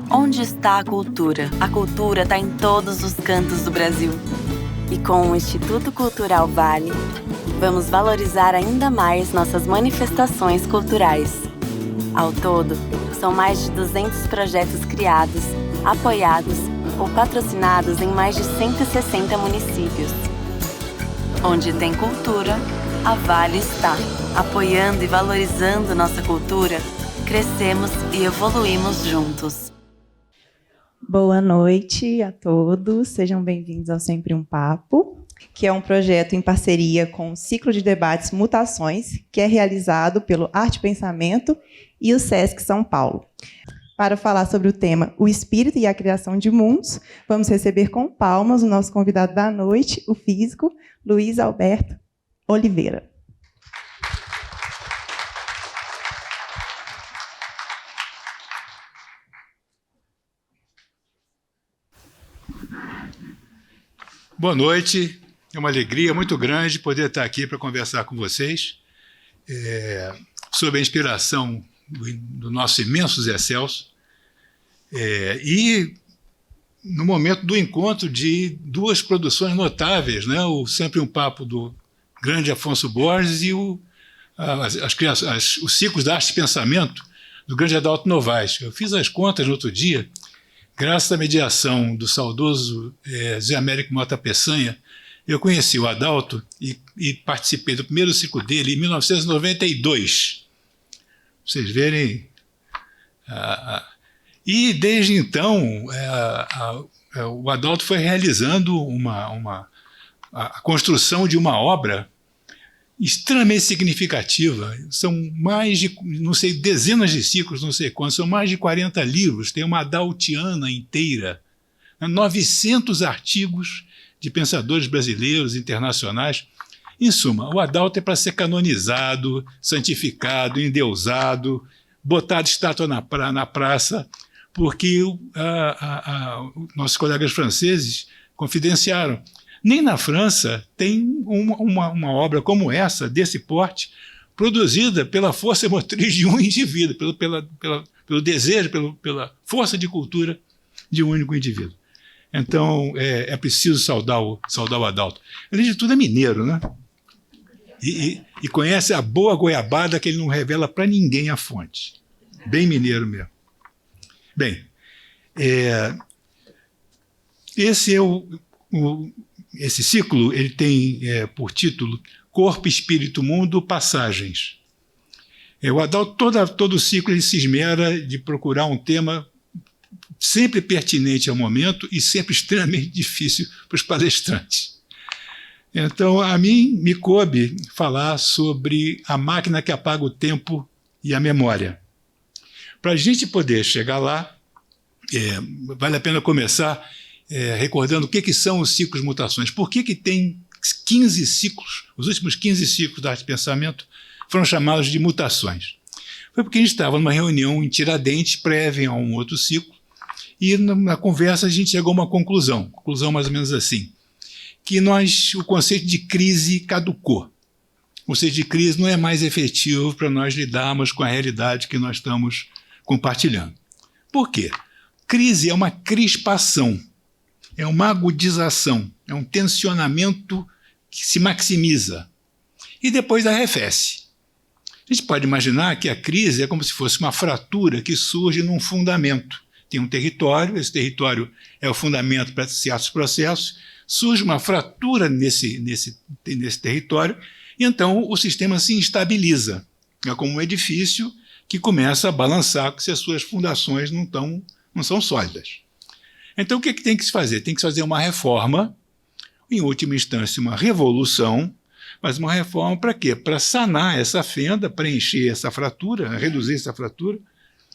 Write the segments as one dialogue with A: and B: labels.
A: Onde está a cultura? A cultura está em todos os cantos do Brasil. E com o Instituto Cultural Vale, vamos valorizar ainda mais nossas manifestações culturais. Ao todo, são mais de 200 projetos criados, apoiados ou patrocinados em mais de 160 municípios. Onde tem cultura, a Vale está. Apoiando e valorizando nossa cultura, crescemos e evoluímos juntos.
B: Boa noite a todos, sejam bem-vindos ao Sempre um Papo, que é um projeto em parceria com o Ciclo de Debates Mutações, que é realizado pelo Arte Pensamento e o Sesc São Paulo. Para falar sobre o tema O Espírito e a Criação de Mundos, vamos receber com palmas o nosso convidado da noite, o físico Luiz Alberto Oliveira.
C: Boa noite, é uma alegria muito grande poder estar aqui para conversar com vocês sobre a inspiração do nosso imenso Zé Celso e no momento do encontro de duas produções notáveis, né? O Sempre um Papo do grande Afonso Borges e os ciclos da arte e pensamento do grande Adalto Novaes. Eu fiz as contas no outro dia. Graças à mediação do saudoso Zé Américo Mota Peçanha, eu conheci o Adalto e participei do primeiro ciclo dele em 1992. Vocês verem. E desde então, o Adalto foi realizando a construção de uma obra extremamente significativa. São mais de, não sei, dezenas de ciclos, não sei quantos, são mais de 40 livros, tem uma Adaltiana inteira, 900 artigos de pensadores brasileiros, internacionais. Em suma, o Adalto é para ser canonizado, santificado, endeusado, botado estátua na praça, porque nossos colegas franceses confidenciaram. Nem na França tem uma obra como essa, desse porte, produzida pela força motriz de um indivíduo, pelo desejo, pela força de cultura de um único indivíduo. Então, é preciso saudar o Adalto. Além de tudo, é mineiro, né? E conhece a boa goiabada que ele não revela para ninguém a fonte. Bem mineiro mesmo. Bem, esse é esse ciclo ele tem por título Corpo, Espírito, Mundo, Passagens. O Adalto, todo o ciclo, ele se esmera de procurar um tema sempre pertinente ao momento e sempre extremamente difícil para os palestrantes. Então, a mim me coube falar sobre a máquina que apaga o tempo e a memória. Para a gente poder chegar lá, vale a pena começar recordando o que são os ciclos de mutações. Por que tem 15 ciclos, os últimos 15 ciclos da arte e pensamento foram chamados de mutações? Foi porque a gente estava numa reunião em Tiradentes, prévia a um outro ciclo, e na conversa a gente chegou a uma conclusão mais ou menos assim, que o conceito de crise caducou. O conceito de crise não é mais efetivo para nós lidarmos com a realidade que nós estamos compartilhando. Por quê? Crise é uma crispação, é uma agudização, é um tensionamento que se maximiza e depois arrefece. A gente pode imaginar que a crise é como se fosse uma fratura que surge num fundamento. Tem um território, esse território é o fundamento para certos processos, surge uma fratura nesse território e então o sistema se instabiliza. É como um edifício que começa a balançar se as suas fundações não são sólidas. Então, o que tem que se fazer? Tem que se fazer uma reforma, em última instância, uma revolução, mas uma reforma para quê? Para sanar essa fenda, preencher essa fratura, reduzir essa fratura,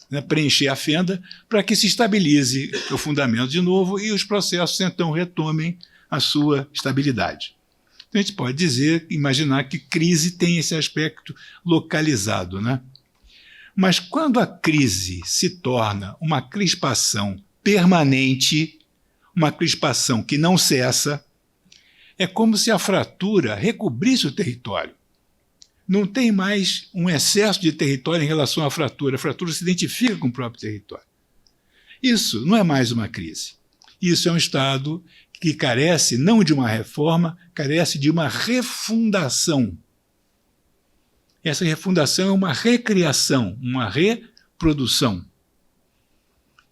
C: né, preencher a fenda, para que se estabilize o fundamento de novo e os processos, então, retomem a sua estabilidade. Então, a gente pode imaginar que crise tem esse aspecto localizado, né? Mas quando a crise se torna uma crispação permanente, uma crispação que não cessa, é como se a fratura recobrisse o território. Não tem mais um excesso de território em relação à fratura. A fratura se identifica com o próprio território. Isso não é mais uma crise. Isso é um estado que carece não de uma reforma, carece de uma refundação. Essa refundação é uma recriação, uma reprodução.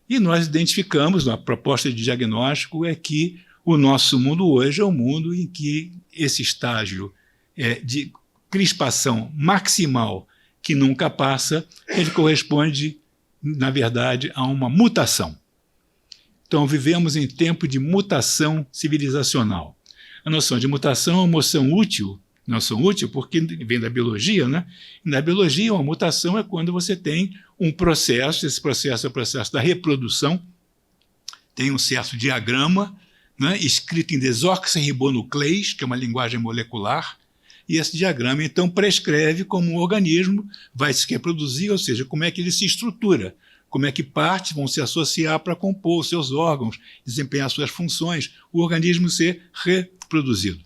C: E nós identificamos, a proposta de diagnóstico é que o nosso mundo hoje é um mundo em que esse estágio de crispação maximal que nunca passa, ele corresponde, na verdade, a uma mutação. Então, vivemos em tempo de mutação civilizacional. A noção de mutação é uma noção útil porque vem da biologia, né? Na biologia, uma mutação é quando você tem um processo, esse processo é o processo da reprodução, tem um certo diagrama, né, escrito em desoxirribonucleis, que é uma linguagem molecular, e esse diagrama, então, prescreve como um organismo vai se reproduzir, ou seja, como é que ele se estrutura, como é que partes vão se associar para compor os seus órgãos, desempenhar suas funções, o organismo ser reproduzido.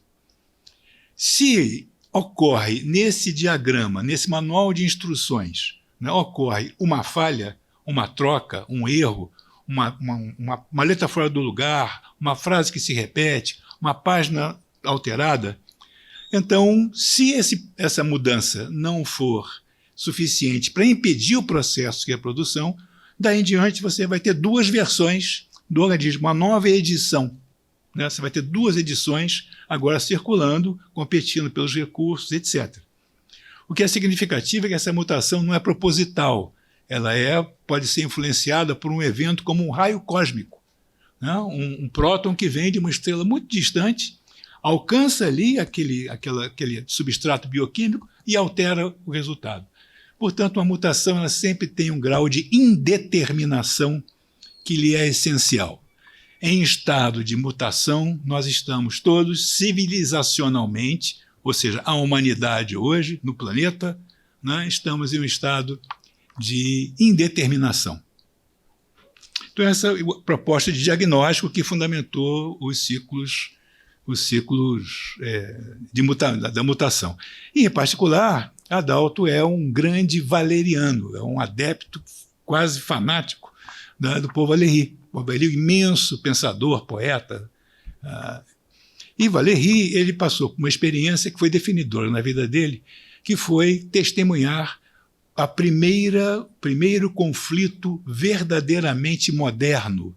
C: Se ocorre nesse diagrama, nesse manual de instruções, né, ocorre uma falha, uma troca, um erro, uma letra fora do lugar, uma frase que se repete, uma página alterada, então, se essa mudança não for suficiente para impedir o processo de reprodução, daí em diante você vai ter duas versões do organismo, uma nova edição. Né? Você vai ter duas edições agora circulando, competindo pelos recursos, etc. O que é significativo é que essa mutação não é proposital, ela pode ser influenciada por um evento como um raio cósmico, né? Um próton que vem de uma estrela muito distante, alcança ali aquele substrato bioquímico e altera o resultado. Portanto, uma mutação ela sempre tem um grau de indeterminação que lhe é essencial. Em estado de mutação, nós estamos todos civilizacionalmente, ou seja, a humanidade hoje, no planeta, né, estamos em um estado de indeterminação. Então, essa é a proposta de diagnóstico que fundamentou os ciclos da mutação. E, em particular, Adalto é um grande valeriano, é um adepto quase fanático, né, do Paul Valéry. Paul Valéry, imenso pensador, poeta. E Valéry ele passou por uma experiência que foi definidora na vida dele, que foi testemunhar o primeiro conflito verdadeiramente moderno,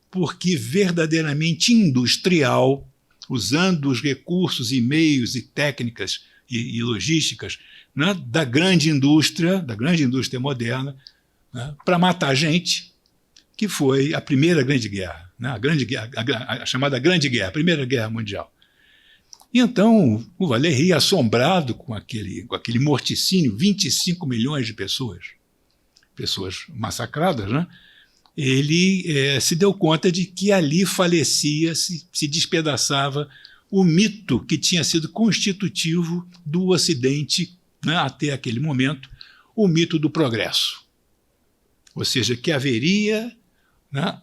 C: porque verdadeiramente industrial, usando os recursos e meios e técnicas e logísticas, né, da grande indústria moderna, né, para matar gente, que foi a Primeira Grande Guerra, né, a chamada Grande Guerra, a Primeira Guerra Mundial. E então o Valéry, assombrado com aquele morticínio, 25 milhões de pessoas massacradas, né, ele se deu conta de que ali falecia, se despedaçava o mito que tinha sido constitutivo do Ocidente, né, até aquele momento, o mito do progresso. Ou seja, que haveria, né,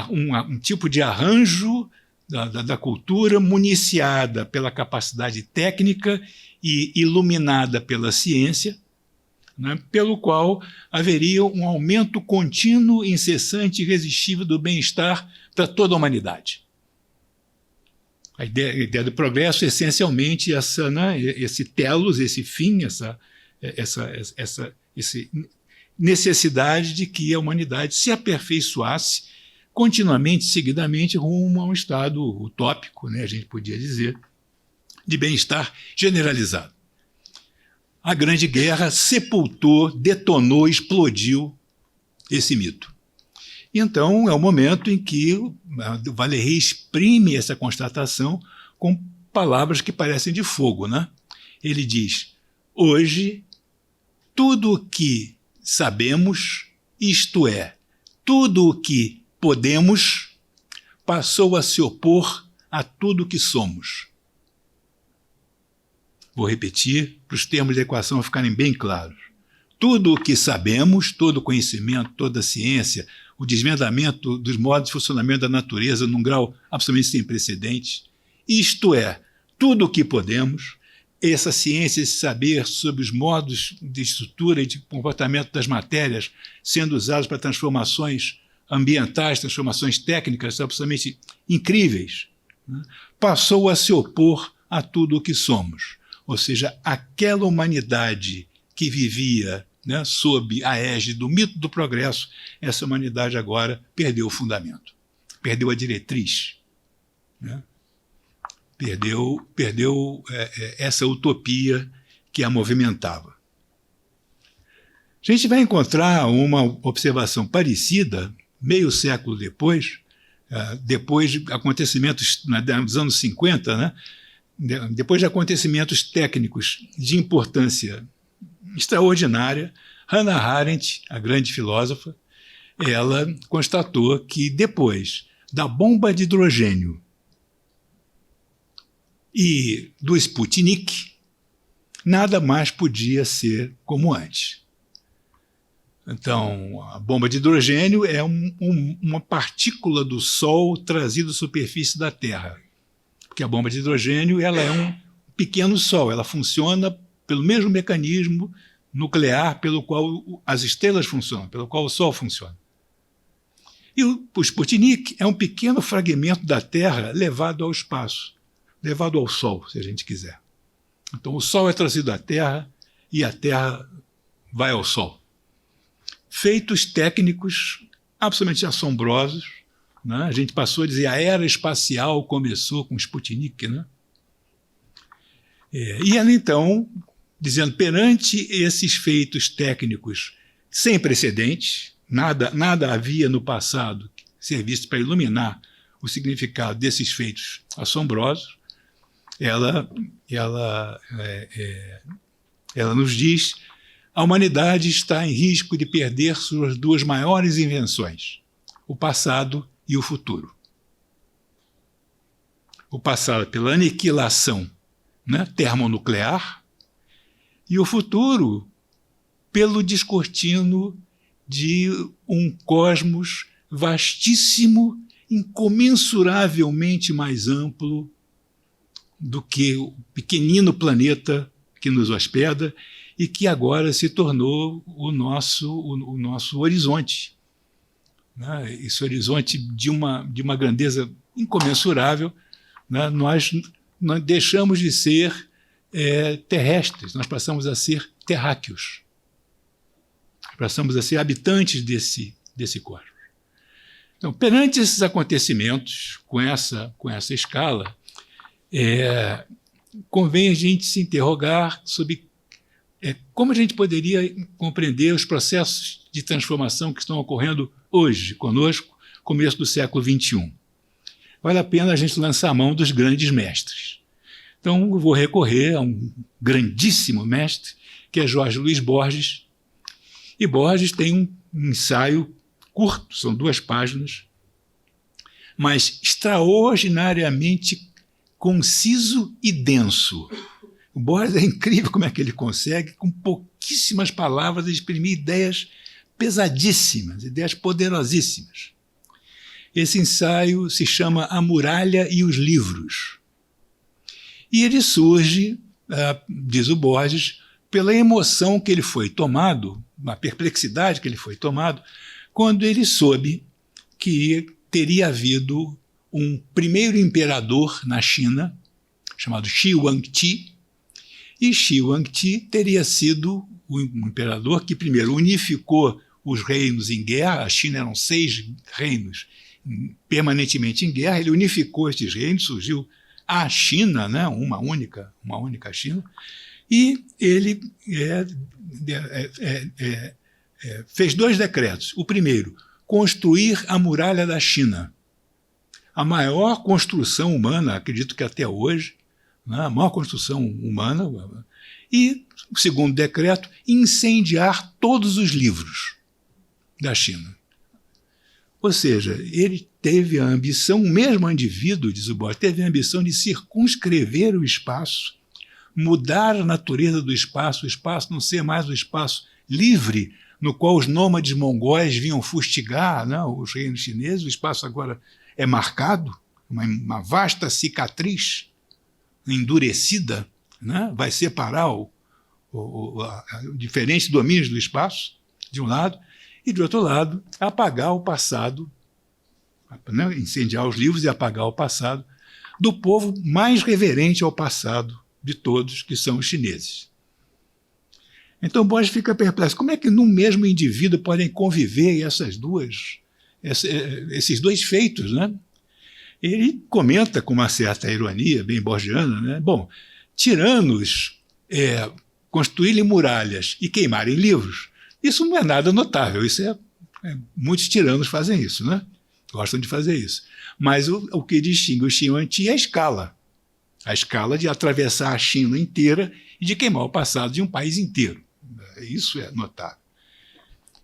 C: um tipo de arranjo da cultura municiada pela capacidade técnica e iluminada pela ciência, né, pelo qual haveria um aumento contínuo, incessante e irresistível do bem-estar para toda a humanidade. A ideia do progresso é essencialmente esse telos, esse fim, essa necessidade de que a humanidade se aperfeiçoasse continuamente, seguidamente, rumo a um estado utópico, né, a gente podia dizer, de bem-estar generalizado. A Grande Guerra sepultou, detonou, explodiu esse mito. Então, é o momento em que o Valéry exprime essa constatação com palavras que parecem de fogo, né? Ele diz: hoje, tudo o que sabemos, isto é, tudo o que podemos, passou a se opor a tudo o que somos. Vou repetir, para os termos da equação ficarem bem claros. Tudo o que sabemos, todo o conhecimento, toda a ciência, o desvendamento dos modos de funcionamento da natureza num grau absolutamente sem precedentes, isto é, tudo o que podemos, essa ciência, esse saber sobre os modos de estrutura e de comportamento das matérias sendo usados para transformações ambientais, transformações técnicas absolutamente incríveis, né, passou a se opor a tudo o que somos. Ou seja, aquela humanidade que vivia, né, sob a égide do mito do progresso, essa humanidade agora perdeu o fundamento, perdeu a diretriz, né? Perdeu essa utopia que a movimentava. A gente vai encontrar uma observação parecida, meio século depois de acontecimentos dos anos 50, né? Depois de acontecimentos técnicos de importância extraordinária, Hannah Arendt, a grande filósofa, ela constatou que depois da bomba de hidrogênio e do Sputnik, nada mais podia ser como antes. Então, a bomba de hidrogênio é uma partícula do Sol trazida à superfície da Terra. Porque a bomba de hidrogênio ela é um pequeno Sol, ela funciona pelo mesmo mecanismo nuclear pelo qual as estrelas funcionam, pelo qual o Sol funciona. E o Sputnik é um pequeno fragmento da Terra levado ao espaço, levado ao Sol, se a gente quiser. Então, o Sol é trazido à Terra e a Terra vai ao Sol. Feitos técnicos absolutamente assombrosos, né? A gente passou a dizer a era espacial começou com o Sputnik, né? E ela, então, dizendo, perante esses feitos técnicos sem precedentes, nada havia no passado que servisse para iluminar o significado desses feitos assombrosos, ela nos diz: a humanidade está em risco de perder suas duas maiores invenções, o passado e o futuro. O passado pela aniquilação, né, termonuclear, e o futuro pelo descortino de um cosmos vastíssimo, incomensuravelmente mais amplo do que o pequenino planeta que nos hospeda e que agora se tornou o nosso horizonte. Né? Esse horizonte de uma grandeza incomensurável, né? Nós deixamos de ser terrestres, nós passamos a ser terráqueos. Passamos a ser habitantes desse cosmos. Então, perante esses acontecimentos, com essa escala, convém a gente se interrogar sobre como a gente poderia compreender os processos de transformação que estão ocorrendo hoje, conosco, começo do século XXI. Vale a pena a gente lançar a mão dos grandes mestres. Então, eu vou recorrer a um grandíssimo mestre, que é Jorge Luiz Borges. E Borges tem um ensaio curto, são 2 páginas, mas extraordinariamente conciso e denso. O Borges é incrível como é que ele consegue, com pouquíssimas palavras, exprimir ideias pesadíssimas, ideias poderosíssimas. Esse ensaio se chama A Muralha e os Livros. E ele surge, diz o Borges, pela emoção que ele foi tomado, uma perplexidade que ele foi tomado, quando ele soube que teria havido um primeiro imperador na China, chamado Shi Huangdi, e Shi Huangdi teria sido o imperador que primeiro unificou os reinos em guerra. A China eram 6 reinos permanentemente em guerra, ele unificou estes reinos, surgiu a China, né, uma única China, e ele fez 2 decretos. O primeiro, construir a muralha da China, a maior construção humana, acredito que até hoje, né, a maior construção humana. E o segundo decreto, incendiar todos os livros da China. Ou seja, ele teve a ambição, o mesmo indivíduo, diz o Borges, teve a ambição de circunscrever o espaço, mudar a natureza do espaço, o espaço não ser mais o espaço livre, no qual os nômades mongóis vinham fustigar, né, os reinos chineses. O espaço agora é marcado, uma vasta cicatriz endurecida, né, vai separar diferentes domínios do espaço, de um lado, e, de outro lado, apagar o passado, né, incendiar os livros e apagar o passado do povo mais reverente ao passado de todos, que são os chineses. Então Borges fica perplexo. Como é que no mesmo indivíduo podem conviver esses dois feitos, né? Ele comenta com uma certa ironia, bem borgiana, né? Bom, tiranos construírem muralhas e queimarem livros, isso não é nada notável. Muitos tiranos fazem isso, né? Gostam de fazer isso. Mas o que distingue o Xi-Yuan-Ti é a escala. A escala de atravessar a China inteira e de queimar o passado de um país inteiro. Isso é notável.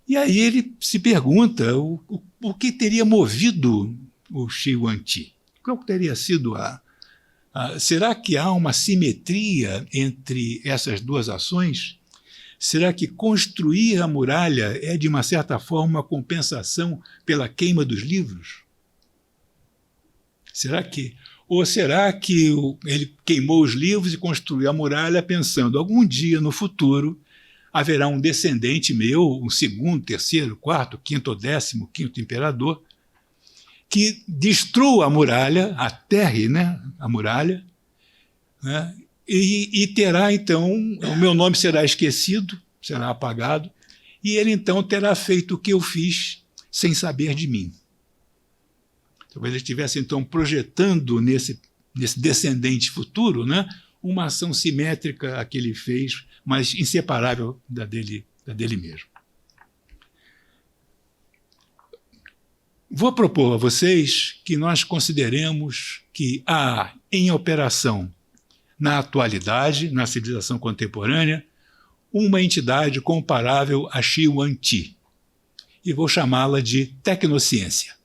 C: E aí ele se pergunta o que teria movido o Xi-Yuan-Ti. Qual teria sido será que há uma simetria entre essas duas ações? Será que construir a muralha é, de uma certa forma, uma compensação pela queima dos livros? Ou será que ele queimou os livros e construiu a muralha pensando, algum dia no futuro haverá um descendente meu, um segundo, terceiro, quarto, quinto ou 15º imperador, que destrua a muralha, aterre, né, a muralha, né, e terá, então, o meu nome será esquecido, será apagado, e ele, então, terá feito o que eu fiz sem saber de mim. Talvez ele estivesse, então, projetando nesse descendente futuro, né, uma ação simétrica a que ele fez, mas inseparável da dele mesmo. Vou propor a vocês que nós consideremos que há em operação, na atualidade, na civilização contemporânea, uma entidade comparável a Xi-Yuan-Ti, e vou chamá-la de tecnociência.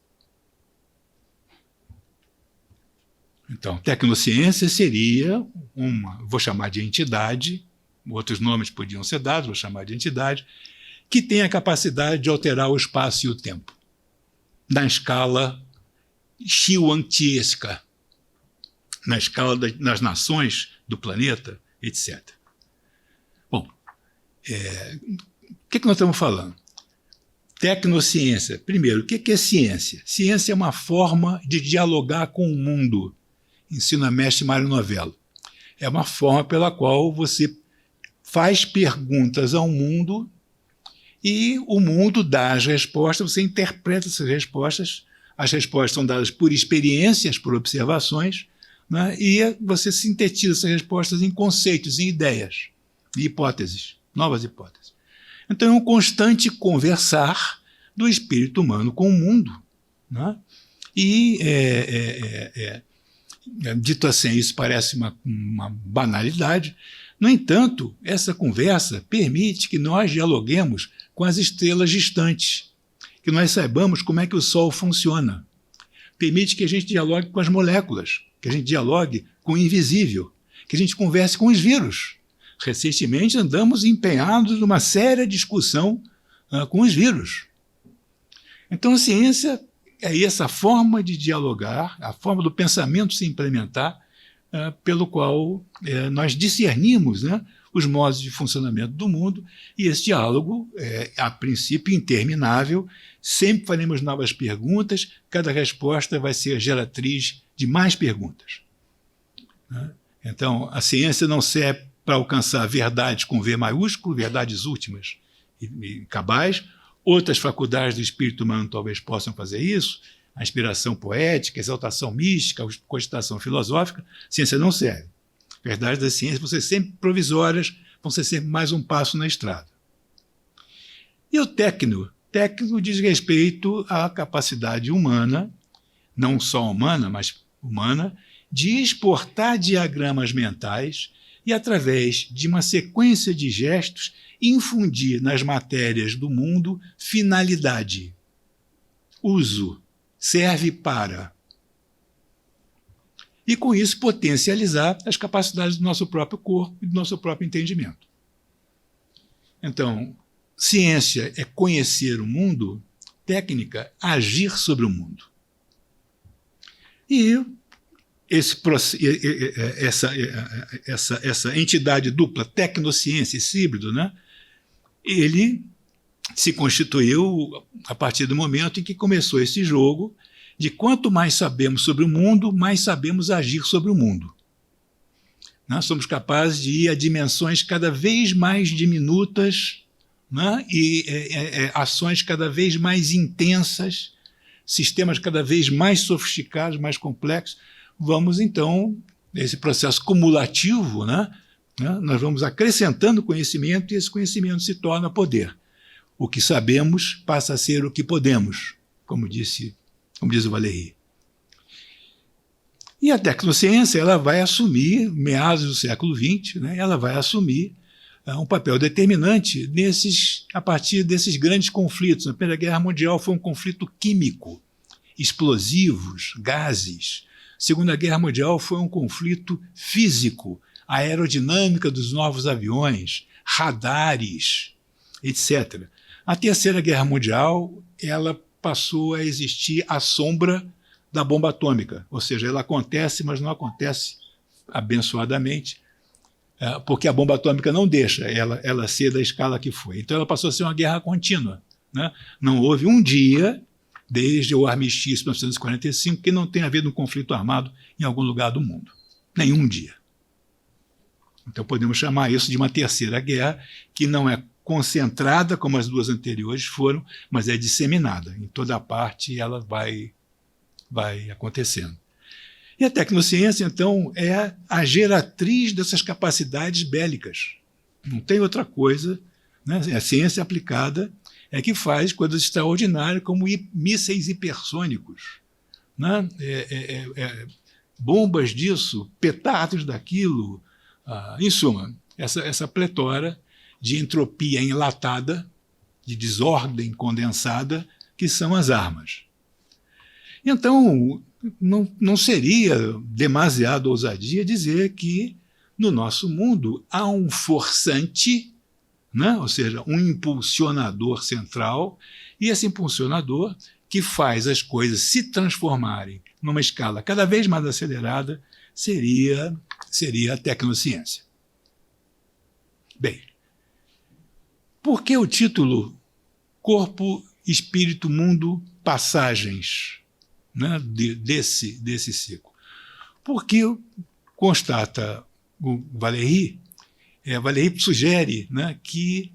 C: Então, tecnociência seria vou chamar de entidade, outros nomes podiam ser dados, vou chamar de entidade, que tem a capacidade de alterar o espaço e o tempo, na escala Xi-Yuan-Tiesca, na escala das nações do planeta, etc. Bom, o que nós estamos falando? Tecnociência. Primeiro, o que é ciência? Ciência é uma forma de dialogar com o mundo. Ensina mestre Mário Novello. É uma forma pela qual você faz perguntas ao mundo e o mundo dá as respostas, você interpreta essas respostas. As respostas são dadas por experiências, por observações, né? E você sintetiza essas respostas em conceitos, em ideias, em hipóteses, novas hipóteses. Então é um constante conversar do espírito humano com o mundo, né? E dito assim, isso parece uma banalidade. No entanto, essa conversa permite que nós dialoguemos com as estrelas distantes, que nós saibamos como é que o Sol funciona. Permite que a gente dialogue com as moléculas, que a gente dialogue com o invisível, que a gente converse com os vírus. Recentemente andamos empenhados numa séria discussão com os vírus. Então a ciência é essa forma de dialogar, a forma do pensamento se implementar, pelo qual nós discernimos, né, os modos de funcionamento do mundo, e esse diálogo é, a princípio, interminável, sempre faremos novas perguntas, cada resposta vai ser geratriz de mais perguntas. Né? Então, a ciência não serve para alcançar verdades com V maiúsculo, verdades últimas e cabais. Outras faculdades do espírito humano talvez possam fazer isso, a inspiração poética, a exaltação mística, a cogitação filosófica. Ciência não serve. Verdades da ciência vão ser sempre provisórias, vão ser sempre mais um passo na estrada. E o técnico? Técnico diz respeito à capacidade humana, não só humana, mas humana, de exportar diagramas mentais e, através de uma sequência de gestos, infundir nas matérias do mundo finalidade. Uso. Serve para. E, com isso, potencializar as capacidades do nosso próprio corpo e do nosso próprio entendimento. Então, ciência é conhecer o mundo, técnica, agir sobre o mundo. E essa entidade dupla, tecnociência, esse híbrido, né, ele se constituiu a partir do momento em que começou esse jogo de quanto mais sabemos sobre o mundo, mais sabemos agir sobre o mundo. Nós somos capazes de ir a dimensões cada vez mais diminutas, né? E ações cada vez mais intensas, sistemas cada vez mais sofisticados, mais complexos. Vamos, então, nesse processo cumulativo, né? Nós vamos acrescentando conhecimento e esse conhecimento se torna poder. O que sabemos passa a ser o que podemos, como diz o Valéry. E a tecnociência ela vai assumir, meados do século XX, né, ela vai assumir um papel determinante a partir desses grandes conflitos. A Primeira Guerra Mundial foi um conflito químico, explosivos, gases. A Segunda Guerra Mundial foi um conflito físico, a aerodinâmica dos novos aviões, radares, etc. A Terceira Guerra Mundial ela passou a existir à sombra da bomba atômica, ou seja, ela acontece, mas não acontece abençoadamente, porque a bomba atômica não deixa ela ser da escala que foi. Então ela passou a ser uma guerra contínua, né? Não houve um dia, desde o armistício de 1945, que não tenha havido um conflito armado em algum lugar do mundo. Nenhum dia. Então podemos chamar isso de uma terceira guerra, que não é concentrada como as duas anteriores foram, mas é disseminada. Em toda parte ela vai acontecendo. E a tecnociência, então, é a geratriz dessas capacidades bélicas. Não tem outra coisa, né? A ciência aplicada é que faz coisas extraordinárias, como mísseis hipersônicos, né? Bombas disso, petardos daquilo, em suma, essa pletora de entropia enlatada, de desordem condensada, que são as armas. Então, não seria demasiado ousadia dizer que no nosso mundo há um forçante, né? Ou seja, um impulsionador central, e esse impulsionador que faz as coisas se transformarem numa escala cada vez mais acelerada seria a tecnociência. Bem, por que o título Corpo, Espírito, Mundo, Passagens, né, desse ciclo? Porque constata o Valéry, Valéry sugere, né, que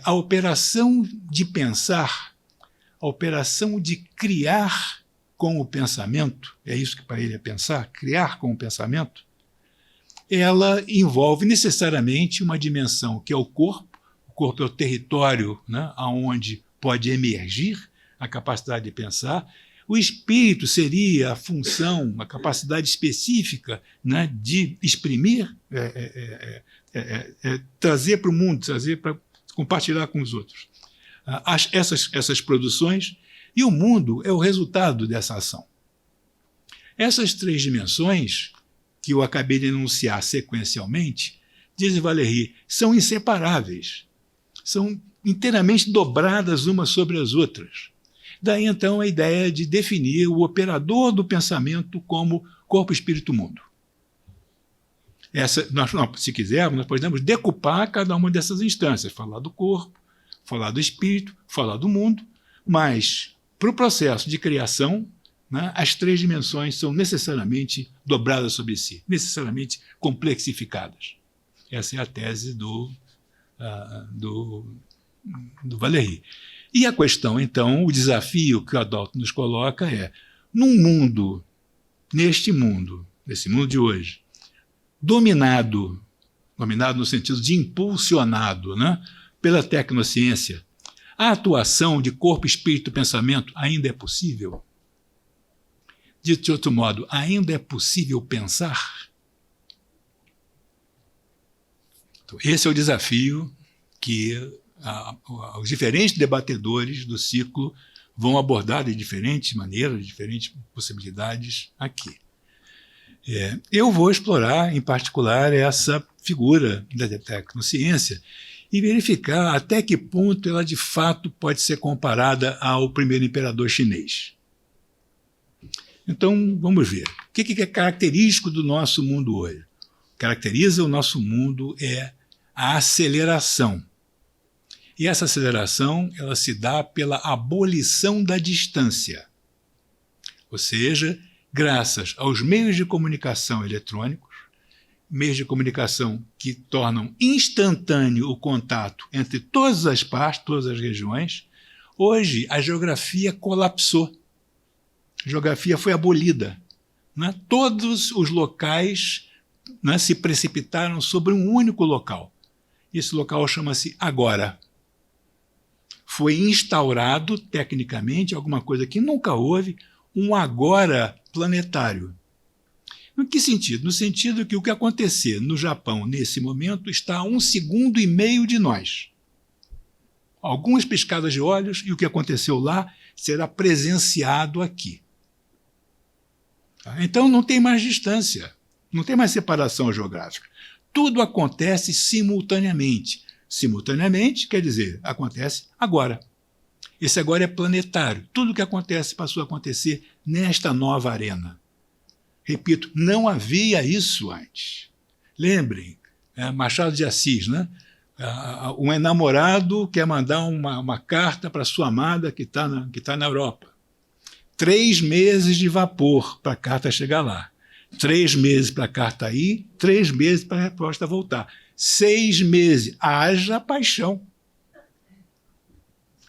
C: a operação de pensar, a operação de criar com o pensamento, é isso que para ele é pensar, criar com o pensamento, ela envolve necessariamente uma dimensão que é o corpo. O corpo é o território, né, onde pode emergir a capacidade de pensar. O espírito seria a função, a capacidade específica, né, de exprimir, trazer para o mundo, trazer para compartilhar com os outros essas produções, e o mundo é o resultado dessa ação. Essas três dimensões, que eu acabei de enunciar sequencialmente, diz Valéry, são inseparáveis, são inteiramente dobradas umas sobre as outras. Daí, então, a ideia de definir o operador do pensamento como corpo, espírito, mundo. Se quisermos, nós podemos decupar cada uma dessas instâncias, falar do corpo, falar do espírito, falar do mundo, mas, para o processo de criação, né, as três dimensões são necessariamente dobradas sobre si, necessariamente complexificadas. Essa é a tese do Valéry. E a questão, então, o desafio que o Adalto nos coloca é, nesse mundo de hoje, dominado no sentido de impulsionado, né, pela tecnociência, a atuação de corpo, espírito e pensamento ainda é possível? Dito de outro modo, ainda é possível pensar? Então, esse é o desafio que os diferentes debatedores do ciclo vão abordar de diferentes maneiras, de diferentes possibilidades aqui. Eu vou explorar, em particular, essa figura da tecnociência e verificar até que ponto ela, de fato, pode ser comparada ao primeiro imperador chinês. Então, vamos ver. O que é característico do nosso mundo hoje? O que caracteriza o nosso mundo é a aceleração. E essa aceleração ela se dá pela abolição da distância. Ou seja, graças aos meios de comunicação eletrônicos, meios de comunicação que tornam instantâneo o contato entre todas as partes, todas as regiões, hoje a geografia colapsou. A geografia foi abolida. Né? Todos os locais, né, se precipitaram sobre um único local. Esse local chama-se agora. Foi instaurado, tecnicamente, alguma coisa que nunca houve, um agora planetário. No que sentido? No sentido que o que acontecer no Japão, nesse momento, está a 1,5 segundos de nós. Algumas piscadas de olhos e o que aconteceu lá será presenciado aqui. Então não tem mais distância, não tem mais separação geográfica. Tudo acontece simultaneamente. Simultaneamente quer dizer, acontece agora. Esse agora é planetário. Tudo o que acontece passou a acontecer nesta nova arena. Repito, não havia isso antes. Lembrem, Machado de Assis, né? Um enamorado quer mandar uma carta para sua amada que está na Europa. 3 meses de vapor para a carta chegar lá. 3 meses para a carta ir, 3 meses para a resposta voltar. 6 meses. Haja paixão.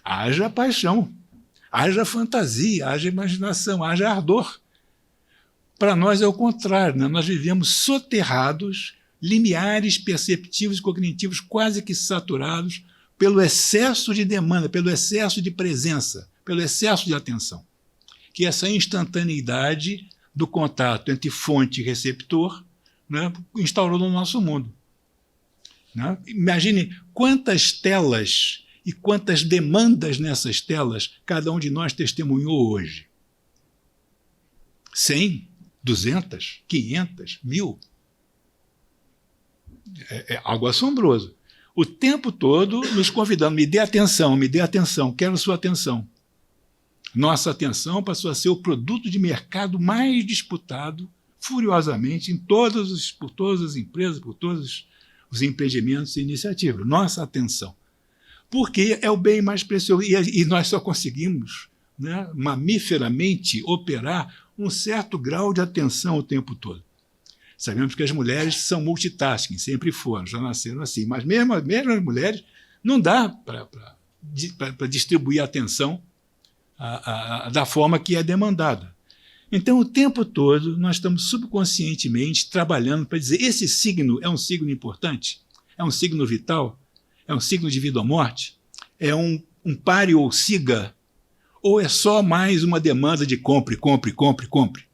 C: Haja paixão. Haja fantasia, haja imaginação, haja ardor. Para nós é o contrário, né? Nós vivemos soterrados, limiares perceptivos e cognitivos quase que saturados pelo excesso de demanda, pelo excesso de presença, pelo excesso de atenção. Que essa instantaneidade do contato entre fonte e receptor, né, instaurou no nosso mundo. Né? Imagine quantas telas e quantas demandas nessas telas cada um de nós testemunhou hoje. 100, 200, 500, 1000. É algo assombroso. O tempo todo nos convidando, me dê atenção, quero sua atenção. Nossa atenção passou a ser o produto de mercado mais disputado, furiosamente, por todas as empresas, por todos os empreendimentos e iniciativas. Nossa atenção. Porque é o bem mais precioso. E nós só conseguimos, né, mamíferamente, operar um certo grau de atenção o tempo todo. Sabemos que as mulheres são multitasking, sempre foram, já nasceram assim. Mas mesmo as mulheres, não dá para distribuir a atenção da forma que é demandada. Então, o tempo todo, nós estamos subconscientemente trabalhando para dizer esse signo é um signo importante? É um signo vital? É um signo de vida ou morte? É um pare ou siga? Ou é só mais uma demanda de compre, compre, compre, compre?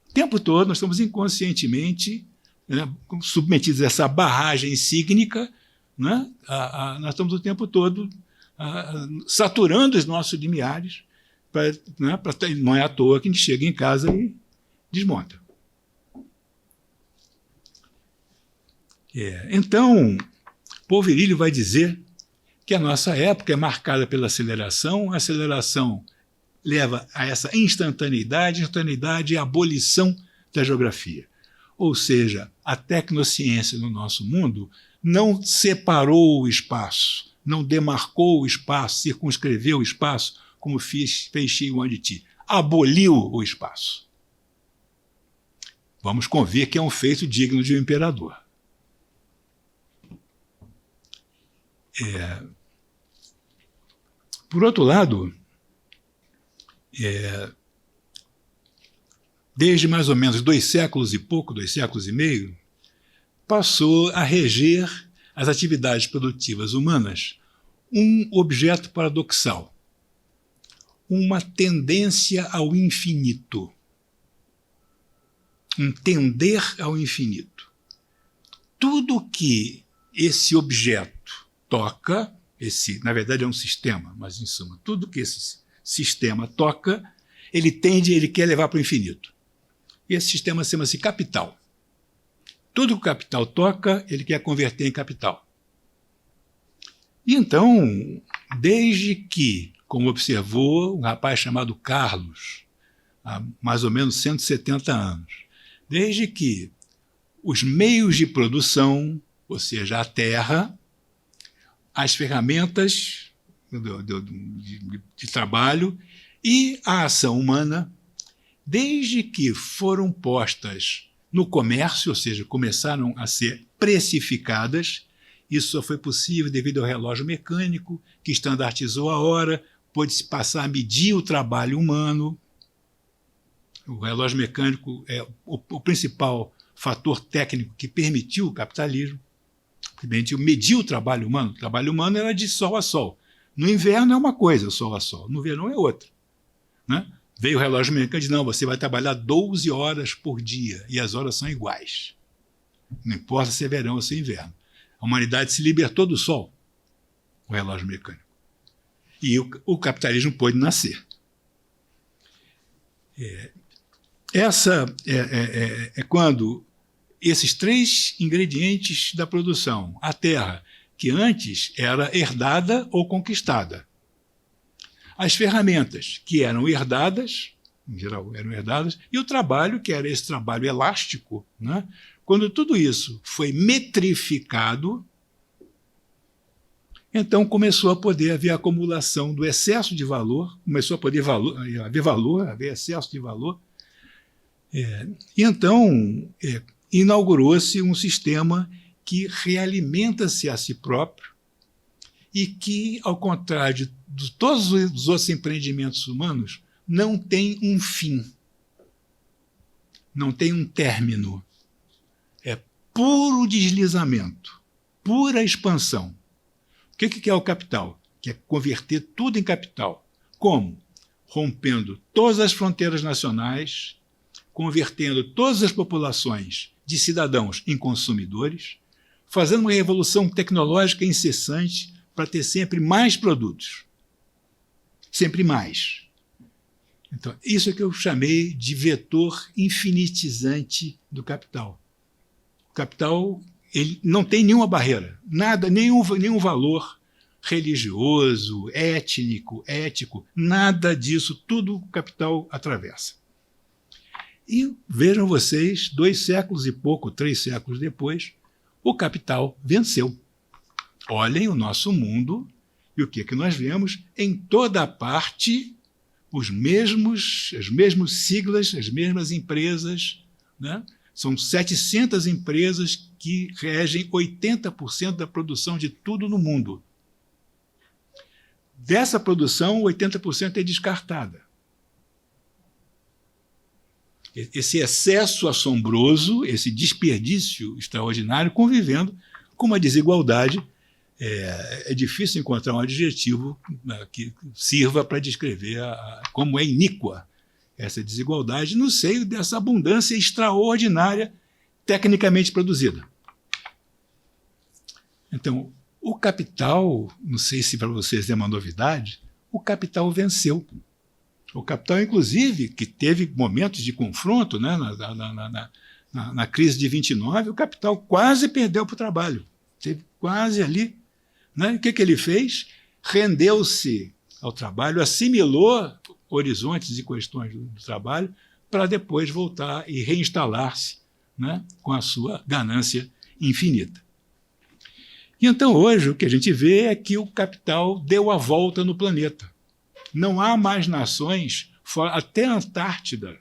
C: O tempo todo, nós estamos inconscientemente, né, submetidos a essa barragem sígnica, né, nós estamos o tempo todo saturando os nossos limiares, não é à toa que a gente chega em casa e desmonta. Então, Paul Virilio vai dizer que a nossa época é marcada pela aceleração, a aceleração leva a essa instantaneidade é a abolição da geografia. Ou seja, a tecnociência no nosso mundo não separou o espaço, não demarcou o espaço, circunscreveu o espaço, como fez Shi Yuan-Ti. Aboliu o espaço. Vamos convir que é um feito digno de um imperador. Por outro lado, desde mais ou menos 2 séculos e pouco, 2 séculos e meio, passou a reger as atividades produtivas humanas um objeto paradoxal, uma tendência ao infinito, um tender ao infinito. Tudo que esse objeto toca, na verdade é um sistema, mas em suma, tudo que esse sistema toca, ele quer levar para o infinito. E esse sistema chama-se capital. Tudo que o capital toca, ele quer converter em capital. E então, desde que, como observou um rapaz chamado Carlos, há mais ou menos 170 anos, desde que os meios de produção, ou seja, a terra, as ferramentas de trabalho e a ação humana, desde que foram postas no comércio, ou seja, começaram a ser precificadas. Isso só foi possível devido ao relógio mecânico, que estandartizou a hora, pôde-se passar a medir o trabalho humano. O relógio mecânico é o principal fator técnico que permitiu o capitalismo, que permitiu medir o trabalho humano. O trabalho humano era de sol a sol. No inverno é uma coisa, sol a sol. No verão é outra. Né? Veio o relógio mecânico e disse, não, você vai trabalhar 12 horas por dia e as horas são iguais. Não importa se é verão ou se é inverno. A humanidade se libertou do sol, o relógio mecânico. E o capitalismo pôde nascer. Essa é quando esses três ingredientes da produção, a terra, que antes era herdada ou conquistada, as ferramentas, que eram herdadas, em geral eram herdadas, e o trabalho, que era esse trabalho elástico, né? Quando tudo isso foi metrificado, então começou a poder haver acumulação do excesso de valor, começou a poder haver excesso de valor. E então inaugurou-se um sistema que realimenta-se a si próprio e que, ao contrário de todos os outros empreendimentos humanos, não tem um fim, não tem um término. É puro deslizamento, pura expansão. O que é o capital? Que é converter tudo em capital. Como? Rompendo todas as fronteiras nacionais, convertendo todas as populações de cidadãos em consumidores, fazendo uma revolução tecnológica incessante para ter sempre mais produtos. Sempre mais. Então, isso é que eu chamei de vetor infinitizante do capital. O capital ele não tem nenhuma barreira, nada, nenhum valor religioso, ético, nada disso, tudo o capital atravessa. E vejam vocês, 2 séculos e pouco, 3 séculos depois, o capital venceu. Olhem o nosso mundo e o que nós vemos em toda a parte, as mesmas siglas, as mesmas empresas, né? São 700 empresas que regem 80% da produção de tudo no mundo. Dessa produção, 80% é descartada. Esse excesso assombroso, esse desperdício extraordinário, convivendo com uma desigualdade. É difícil encontrar um adjetivo que sirva para descrever como é iníqua essa desigualdade no seio dessa abundância extraordinária tecnicamente produzida. Então, o capital, não sei se para vocês é uma novidade, o capital venceu. O capital, inclusive, que teve momentos de confronto, né, na crise de 29, o capital quase perdeu para o trabalho. Teve quase ali. Né? O que ele fez? Rendeu-se ao trabalho, assimilou horizontes e questões do trabalho para depois voltar e reinstalar-se, né, com a sua ganância infinita. E então, hoje, o que a gente vê é que o capital deu a volta no planeta. Não há mais nações, até a Antártida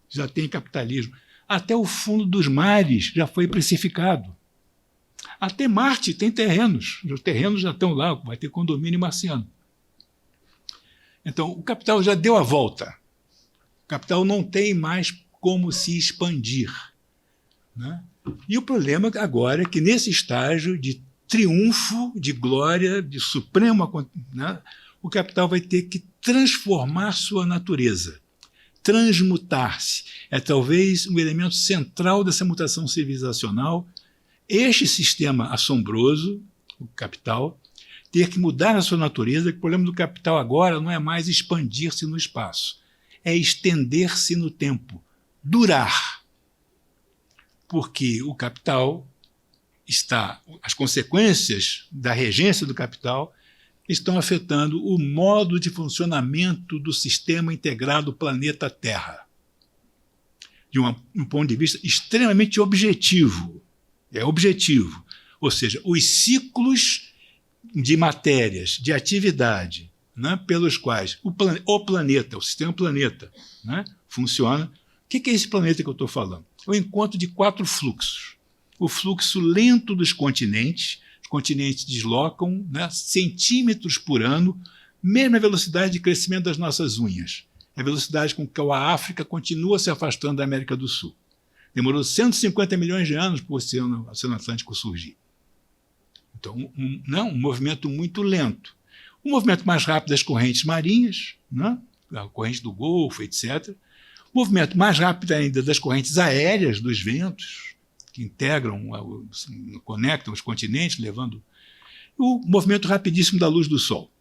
C: já tem capitalismo, até o fundo dos mares já foi precificado. Até Marte tem terrenos, os terrenos já estão lá, vai ter condomínio marciano. Então, o capital já deu a volta. O capital não tem mais como se expandir. Né? E o problema agora é que, nesse estágio de triunfo, de glória, de suprema, né, o capital vai ter que transformar sua natureza, transmutar-se. É talvez um elemento central dessa mutação civilizacional. Este sistema assombroso, o capital, ter que mudar a sua natureza, que o problema do capital agora não é mais expandir-se no espaço, é estender-se no tempo, durar. Porque o capital as consequências da regência do capital estão afetando o modo de funcionamento do sistema integrado planeta Terra. De um ponto de vista extremamente objetivo. É objetivo. Ou seja, os ciclos de matérias, de atividade, né, pelos quais o planeta, o sistema planeta, né, funciona. O que é esse planeta que eu estou falando? É o encontro de 4 fluxos. O fluxo lento dos continentes. Os continentes deslocam, né, centímetros por ano, mesma velocidade de crescimento das nossas unhas. É a velocidade com que a África continua se afastando da América do Sul. Demorou 150 milhões de anos para o Oceano Atlântico surgir. Então, um movimento muito lento. Um movimento mais rápido das correntes marinhas, né? A corrente do Golfo, etc. O movimento mais rápido ainda das correntes aéreas, dos ventos, que integram, conectam os continentes, levando... O movimento rapidíssimo da luz do Sol.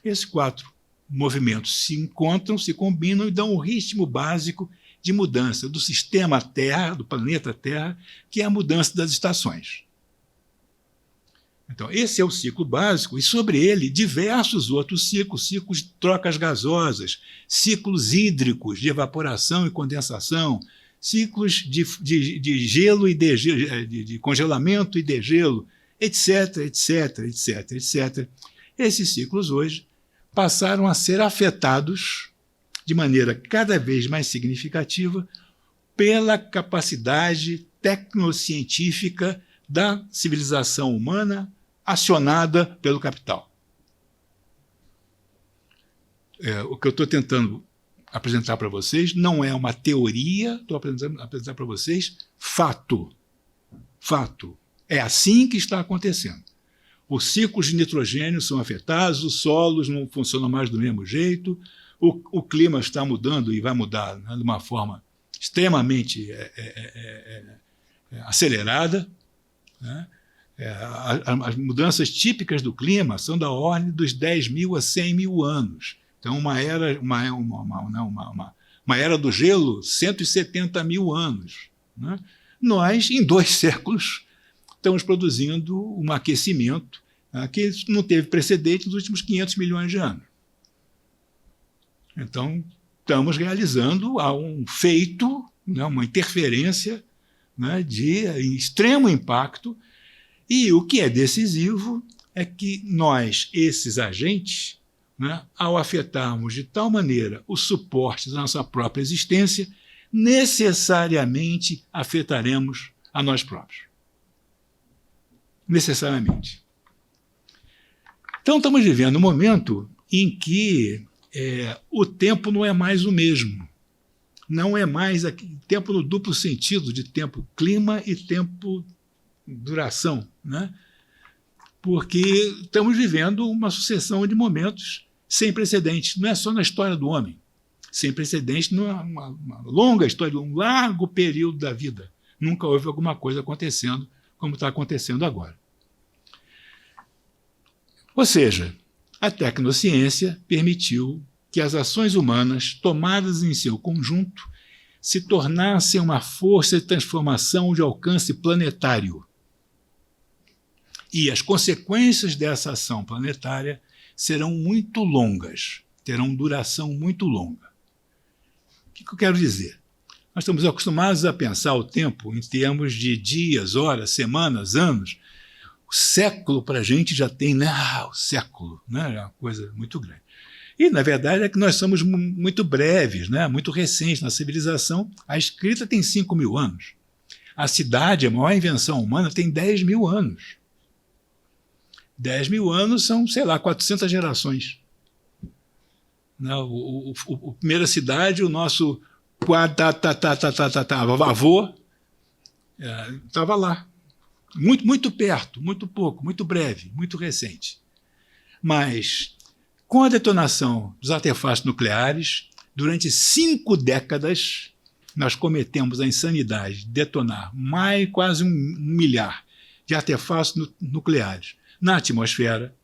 C: Esses 4 movimentos se encontram, se combinam e dão um ritmo básico de mudança do sistema Terra, do planeta Terra, que é a mudança das estações. Então, esse é o ciclo básico, e sobre ele, diversos outros ciclos, ciclos de trocas gasosas, ciclos hídricos de evaporação e condensação, ciclos de gelo e de congelamento e degelo, etc, etc, etc, etc. Esses ciclos hoje passaram a ser afetados de maneira cada vez mais significativa pela capacidade tecnocientífica da civilização humana acionada pelo capital. O que eu estou tentando apresentar para vocês não é uma teoria, estou apresentar para vocês fato. Fato. É assim que está acontecendo. Os ciclos de nitrogênio são afetados, os solos não funcionam mais do mesmo jeito, o clima está mudando e vai mudar, né, de uma forma extremamente acelerada, né? As mudanças típicas do clima são da ordem dos 10 mil a 100 mil anos. Então, uma era do gelo, 170 mil anos. Né? Nós, em 2 séculos, estamos produzindo um aquecimento, né, que não teve precedente nos últimos 500 milhões de anos. Então, estamos realizando um feito, né, uma interferência, né, de extremo impacto. E o que é decisivo é que nós, esses agentes, né, ao afetarmos de tal maneira o suporte da nossa própria existência, necessariamente afetaremos a nós próprios. Necessariamente. Então, estamos vivendo um momento em que o tempo não é mais o mesmo. Não é mais tempo no duplo sentido de tempo clima e tempo duração, né? Porque estamos vivendo uma sucessão de momentos sem precedentes. Não é só na história do homem. Sem precedentes numa longa história, um largo período da vida. Nunca houve alguma coisa acontecendo como está acontecendo agora. Ou seja, a tecnociência permitiu que as ações humanas, tomadas em seu conjunto, se tornassem uma força de transformação de alcance planetário. E as consequências dessa ação planetária serão muito longas, terão duração muito longa. O que eu quero dizer? Nós estamos acostumados a pensar o tempo em termos de dias, horas, semanas, anos. O século para a gente já tem, né? O século, né? É uma coisa muito grande. E, na verdade, é que nós somos muito breves, né? Muito recentes na civilização. A escrita tem 5 mil anos. A cidade, a maior invenção humana, tem 10 mil anos. 10 mil anos são, sei lá, 400 gerações. A primeira cidade, o nosso avô estava lá. Muito perto, muito pouco, muito breve, muito recente. Mas, com a detonação dos artefatos nucleares, durante 5 décadas, nós cometemos a insanidade de detonar quase 1 milhar de artefatos nucleares na atmosfera.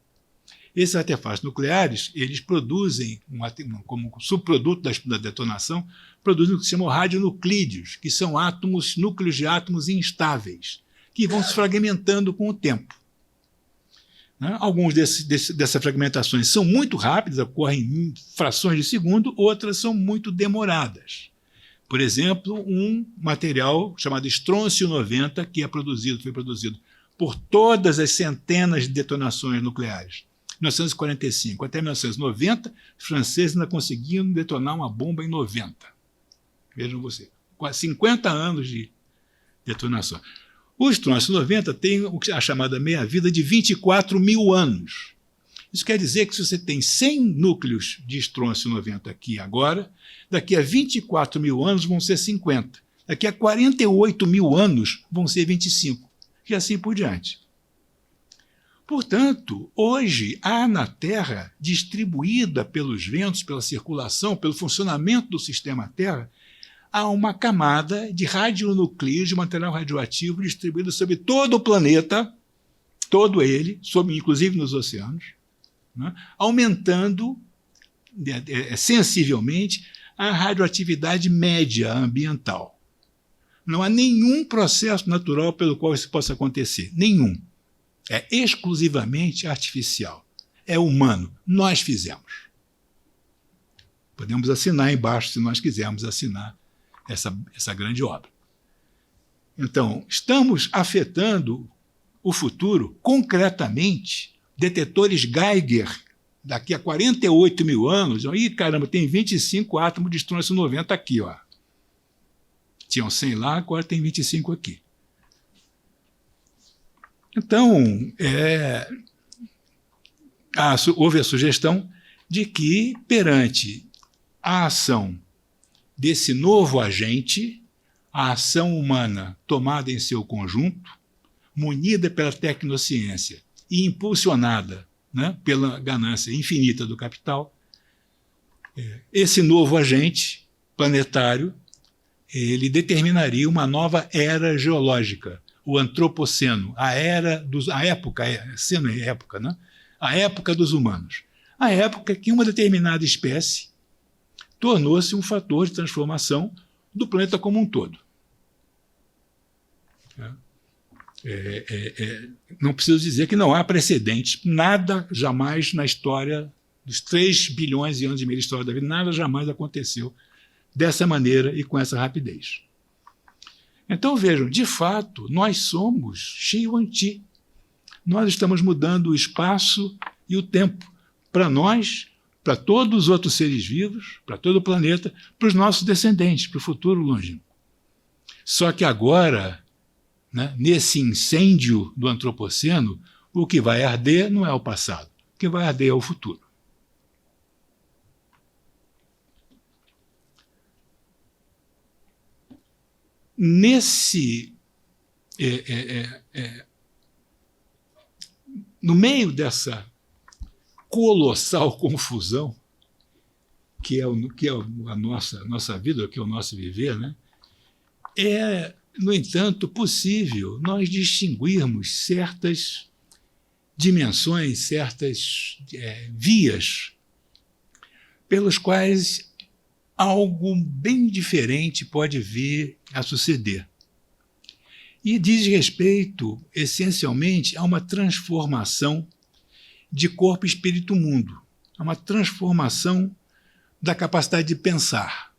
C: Esses artefatos nucleares, eles produzem, como subproduto da detonação, produzem o que se chama radionuclídeos, que são núcleos de átomos instáveis, que vão se fragmentando com o tempo. Alguns dessas fragmentações são muito rápidas, ocorrem em frações de segundo, outras são muito demoradas. Por exemplo, um material chamado estrôncio 90, que foi produzido por todas as centenas de detonações nucleares. 1945 até 1990, os franceses ainda conseguiam detonar uma bomba em 90. Vejam você, quase 50 anos de detonação. O estrôncio 90 tem a chamada meia-vida de 24 mil anos. Isso quer dizer que se você tem 100 núcleos de estrôncio 90 aqui agora, daqui a 24 mil anos vão ser 50. Daqui a 48 mil anos vão ser 25. E assim por diante. Portanto, hoje há na Terra, distribuída pelos ventos, pela circulação, pelo funcionamento do sistema Terra, há uma camada de radionucleidos de material radioativo distribuída sobre todo o planeta, todo ele, inclusive nos oceanos, né, aumentando sensivelmente a radioatividade média ambiental. Não há nenhum processo natural pelo qual isso possa acontecer. Nenhum. É exclusivamente artificial. É humano. Nós fizemos. Podemos assinar embaixo, se nós quisermos assinar essa grande obra. Então, estamos afetando o futuro concretamente. Detetores Geiger, daqui a 48 mil anos, ih, caramba, tem 25 átomos de estrôncio 90 aqui, ó. Tinham 100 lá, agora tem 25 aqui. Então, houve a sugestão de que, perante a ação desse novo agente, a ação humana tomada em seu conjunto, munida pela tecnociência e impulsionada, né, pela ganância infinita do capital, esse novo agente planetário ele determinaria uma nova era geológica, o antropoceno, a época, seno é época, né? A época dos humanos. A época que uma determinada espécie tornou-se um fator de transformação do planeta como um todo. Não preciso dizer que não há precedentes, nada jamais na história dos 3 bilhões de anos e meio de história da vida, nada jamais aconteceu dessa maneira e com essa rapidez. Então, vejam, de fato, nós somos Xi-Yuan-Ti. Nós estamos mudando o espaço e o tempo para nós, para todos os outros seres vivos, para todo o planeta, para os nossos descendentes, para o futuro longínquo. Só que agora, né, nesse incêndio do antropoceno, o que vai arder não é o passado, o que vai arder é o futuro. No meio dessa colossal confusão que é a nossa vida, que é o nosso viver, né, no entanto, possível nós distinguirmos certas dimensões, certas vias pelas quais algo bem diferente pode vir a suceder. E diz respeito, essencialmente, a uma transformação de corpo, espírito, mundo. A uma transformação da capacidade de pensar.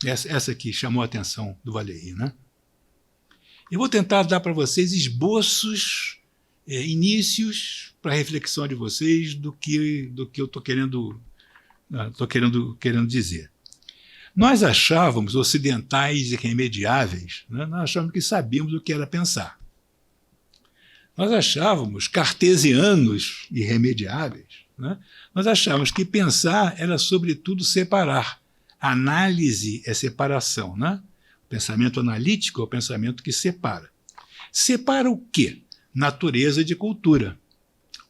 C: Essa que chamou a atenção do Valéry, né? Eu vou tentar dar para vocês esboços, inícios para a reflexão de vocês do que eu estou querendo dizer. Nós achávamos ocidentais irremediáveis, né? Nós achávamos que sabíamos o que era pensar. Nós achávamos cartesianos irremediáveis, né? Nós achávamos que pensar era, sobretudo, separar. Análise é separação, né? O pensamento analítico é o pensamento que separa. Separa o quê? Natureza de cultura,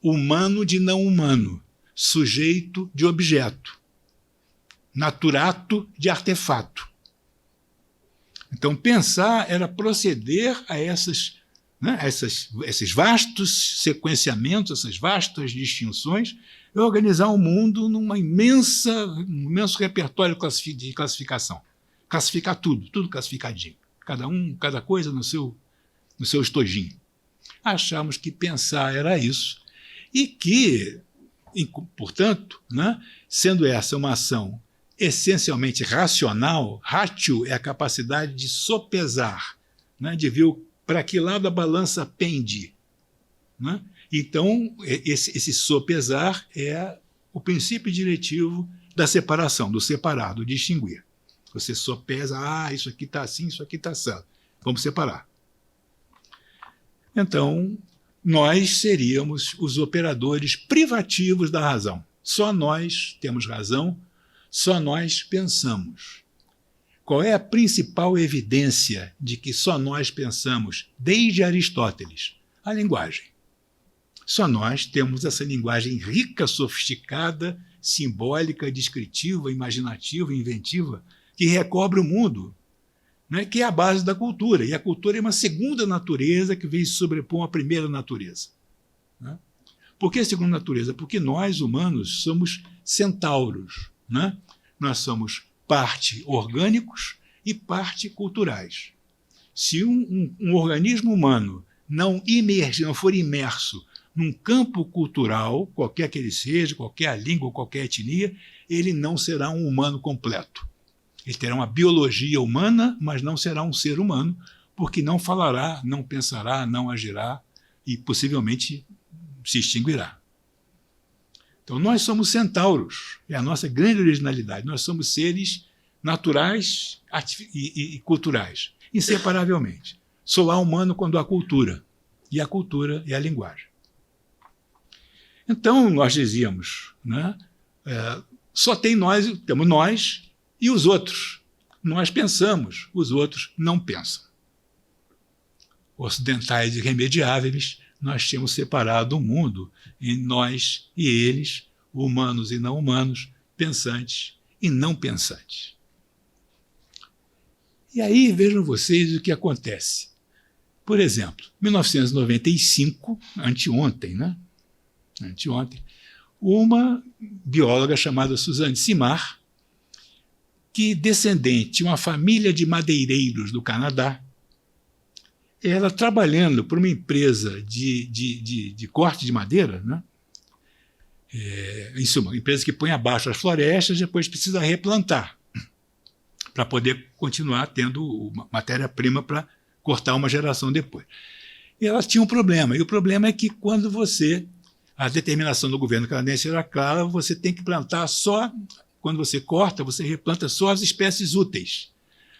C: humano de não humano, sujeito de objeto, naturato de artefato. Então, pensar era proceder a esses vastos sequenciamentos, essas vastas distinções, e organizar o mundo num imenso repertório de classificação. Classificar tudo classificadinho. Cada coisa no seu estojinho. Achamos que pensar era isso. E que, portanto, né, sendo essa uma ação essencialmente racional, ratio é a capacidade de sopesar, né, de ver para que lado a balança pende. Né? Então, esse sopesar é o princípio diretivo da separação, do separar, do distinguir. Você sopesa, isso aqui está assim, isso aqui está assado. Vamos separar. Então, nós seríamos os operadores privativos da razão. Só nós temos razão, só nós pensamos. Qual é a principal evidência de que só nós pensamos, desde Aristóteles? A linguagem. Só nós temos essa linguagem rica, sofisticada, simbólica, descritiva, imaginativa, inventiva, que recobre o mundo, né, que é a base da cultura. E a cultura é uma segunda natureza que veio se sobrepor à primeira natureza. Né? Por que segunda natureza? Porque nós, humanos, somos centauros. Né? Nós somos parte orgânicos e parte culturais. Se um organismo humano não for imerso num campo cultural, qualquer que ele seja, qualquer língua, qualquer etnia, ele não será um humano completo. Ele terá uma biologia humana, mas não será um ser humano, porque não falará, não pensará, não agirá e possivelmente se extinguirá. Então, nós somos centauros, é a nossa grande originalidade. Nós somos seres naturais e culturais, inseparavelmente. Só há humano quando há cultura, e a cultura é a linguagem. Então, nós dizíamos, né, só temos nós e os outros. Nós pensamos, os outros não pensam. Ocidentais irremediáveis, nós tínhamos separado o mundo em nós e eles, humanos e não humanos, pensantes e não pensantes. E aí vejam vocês o que acontece. Por exemplo, 1995, anteontem, né? Anteontem, uma bióloga chamada Suzanne Simard, que descendente de uma família de madeireiros do Canadá, ela trabalhando para uma empresa de corte de madeira, né? Em suma, uma empresa que põe abaixo as florestas e depois precisa replantar para poder continuar tendo matéria-prima para cortar uma geração depois. E ela tinha um problema, e o problema é que quando a determinação do governo canadense era clara, você tem que plantar só, quando você corta, você replanta só as espécies úteis.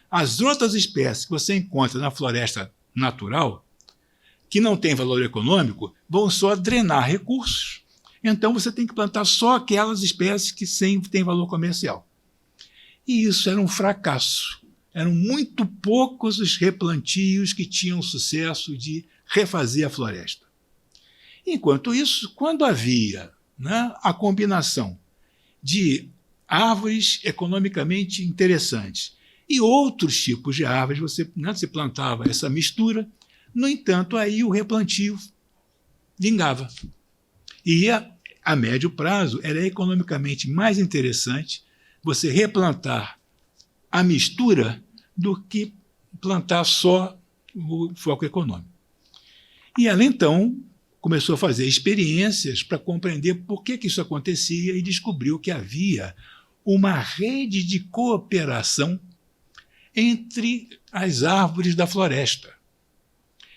C: As outras espécies que você encontra na floresta natural, que não tem valor econômico, vão só drenar recursos. Então você tem que plantar só aquelas espécies que sempre têm valor comercial. E isso era um fracasso. Eram muito poucos os replantios que tinham sucesso de refazer a floresta. Enquanto isso, quando havia, né, a combinação de árvores economicamente interessantes e outros tipos de árvores, você plantava essa mistura, no entanto, aí o replantio vingava. E a médio prazo era economicamente mais interessante você replantar a mistura do que plantar só o foco econômico. E ela, então, começou a fazer experiências para compreender por que isso acontecia e descobriu que havia uma rede de cooperação entre as árvores da floresta.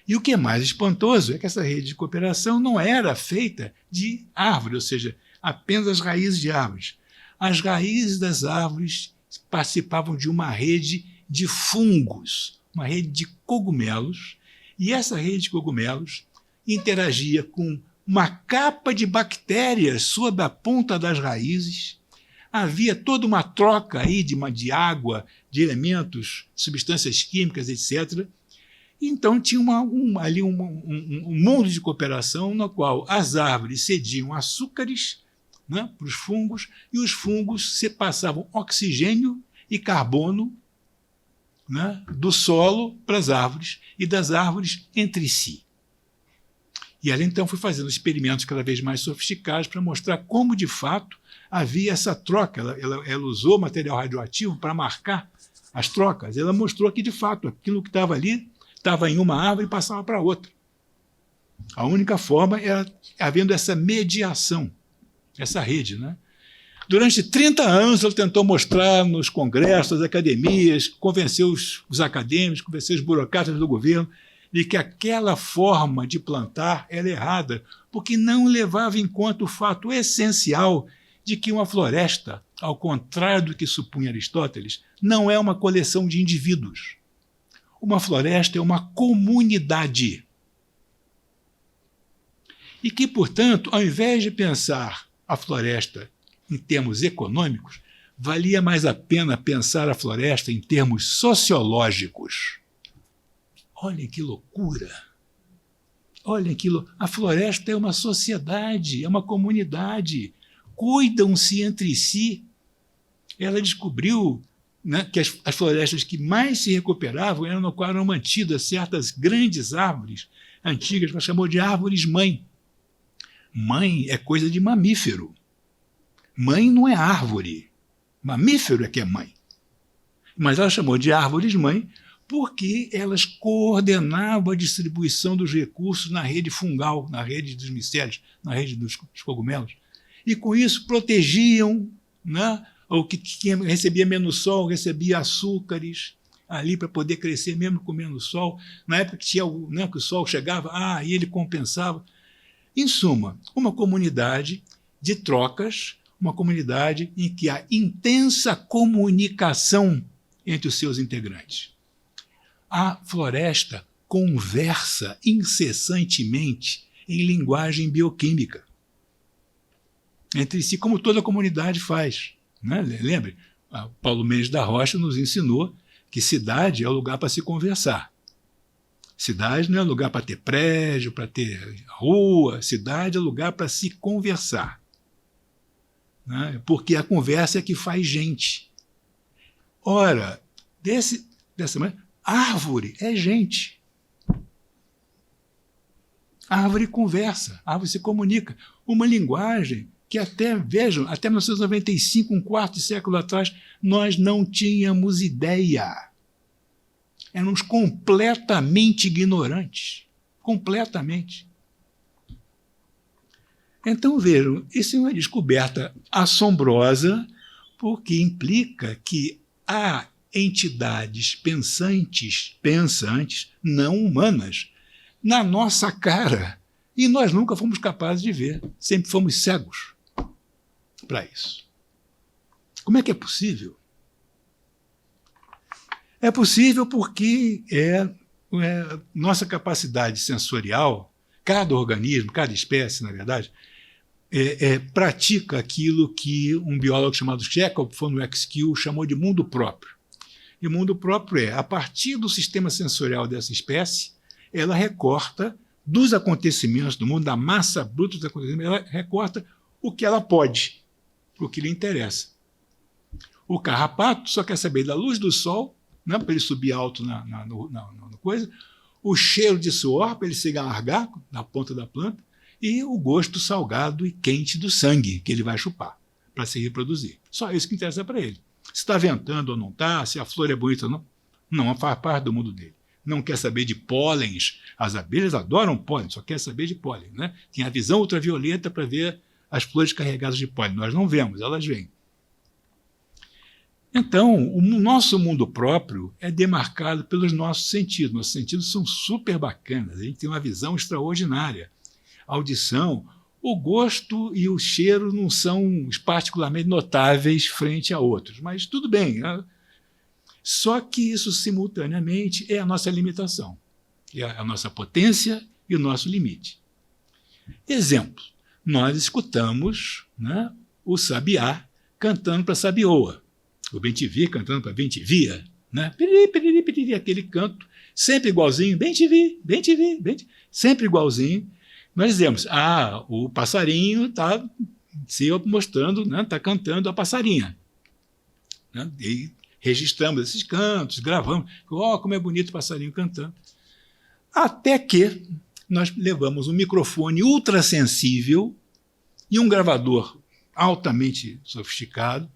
C: E o que é mais espantoso é que essa rede de cooperação não era feita de árvore, ou seja, apenas as raízes de árvores. As raízes das árvores participavam de uma rede de fungos, uma rede de cogumelos, e essa rede de cogumelos interagia com uma capa de bactérias sob a ponta das raízes. Havia toda uma troca aí de água, de elementos, substâncias químicas, etc. Então tinha ali um mundo de cooperação no qual as árvores cediam açúcares, né, para os fungos, e os fungos passavam oxigênio e carbono, né, do solo para as árvores e das árvores entre si. E ela então foi fazendo experimentos cada vez mais sofisticados para mostrar como, de fato, havia essa troca. Ela usou material radioativo para marcar as trocas. Ela mostrou que, de fato, aquilo que estava ali estava em uma árvore e passava para outra. A única forma era havendo essa mediação, essa rede, né? Durante 30 anos, ela tentou mostrar nos congressos, nas academias, convenceu os acadêmicos, convenceu os burocratas do governo de que aquela forma de plantar era errada, porque não levava em conta o fato essencial de que uma floresta, ao contrário do que supunha Aristóteles, não é uma coleção de indivíduos. Uma floresta é uma comunidade. E que, portanto, ao invés de pensar a floresta em termos econômicos, valia mais a pena pensar a floresta em termos sociológicos. Olhem que loucura! Olhem aquilo. A floresta é uma sociedade, é uma comunidade. Cuidam-se entre si. Ela descobriu, né, que as florestas que mais se recuperavam eram no qual eram mantidas certas grandes árvores antigas, ela chamou de árvores-mãe. Mãe é coisa de mamífero. Mãe não é árvore. Mamífero é que é mãe. Mas ela chamou de árvores-mãe porque elas coordenavam a distribuição dos recursos na rede fungal, na rede dos micélios, na rede dos cogumelos. E com isso protegiam, né, o que recebia menos sol, recebia açúcares ali para poder crescer mesmo com menos sol. Na época que, tinha, né, que o sol chegava, e ele compensava. Em suma, uma comunidade de trocas, uma comunidade em que há intensa comunicação entre os seus integrantes. A floresta conversa incessantemente em linguagem bioquímica entre si, como toda comunidade faz. Né? Lembre, Paulo Mendes da Rocha nos ensinou que cidade é o lugar para se conversar. Cidade não é lugar para ter prédio, para ter rua. Cidade é lugar para se conversar. Né? Porque a conversa é que faz gente. Ora, dessa maneira, árvore é gente. Árvore conversa, árvore se comunica. Uma linguagem que vejam, até 1995, um quarto de século atrás, nós não tínhamos ideia. Éramos completamente ignorantes. Completamente. Então, vejam, isso é uma descoberta assombrosa, porque implica que há entidades pensantes, não humanas, na nossa cara, e nós nunca fomos capazes de ver. Sempre fomos cegos para isso. Como é que é possível? É possível porque nossa capacidade sensorial, cada organismo, cada espécie, na verdade, pratica aquilo que um biólogo chamado Chekhov von Exkill chamou de mundo próprio. E o mundo próprio a partir do sistema sensorial dessa espécie, ela recorta dos acontecimentos do mundo, da massa bruta dos acontecimentos, ela recorta o que ela pode, o que lhe interessa. O carrapato só quer saber da luz do sol, né, para ele subir alto na coisa, o cheiro de suor, para ele se largar na ponta da planta, e o gosto salgado e quente do sangue que ele vai chupar para se reproduzir. Só isso que interessa para ele. Se está ventando ou não está, se a flor é bonita ou não, não faz parte do mundo dele. Não quer saber de pólens. As abelhas adoram pólen, só quer saber de pólen. Né? Tem a visão ultravioleta para ver as flores carregadas de pólen. Nós não vemos, elas vêm. Então, o nosso mundo próprio é demarcado pelos nossos sentidos. Nossos sentidos são super bacanas, a gente tem uma visão extraordinária. A audição, o gosto e o cheiro não são particularmente notáveis frente a outros, mas tudo bem. Né? Só que isso, simultaneamente, é a nossa limitação, é a nossa potência e o nosso limite. Exemplo, nós escutamos, né, o sabiá cantando para a sabioa, o bem-te-vi cantando para a bem-te-via, né? Piriri, piriri, piriri, aquele canto, sempre igualzinho, bem-te-vi, bem-te-vi, bem-te, sempre igualzinho. Nós dizemos, o passarinho está se mostrando, né, está cantando a passarinha. Né? E registramos esses cantos, gravamos, como é bonito o passarinho cantando. Até que nós levamos um microfone ultrassensível e um gravador altamente sofisticado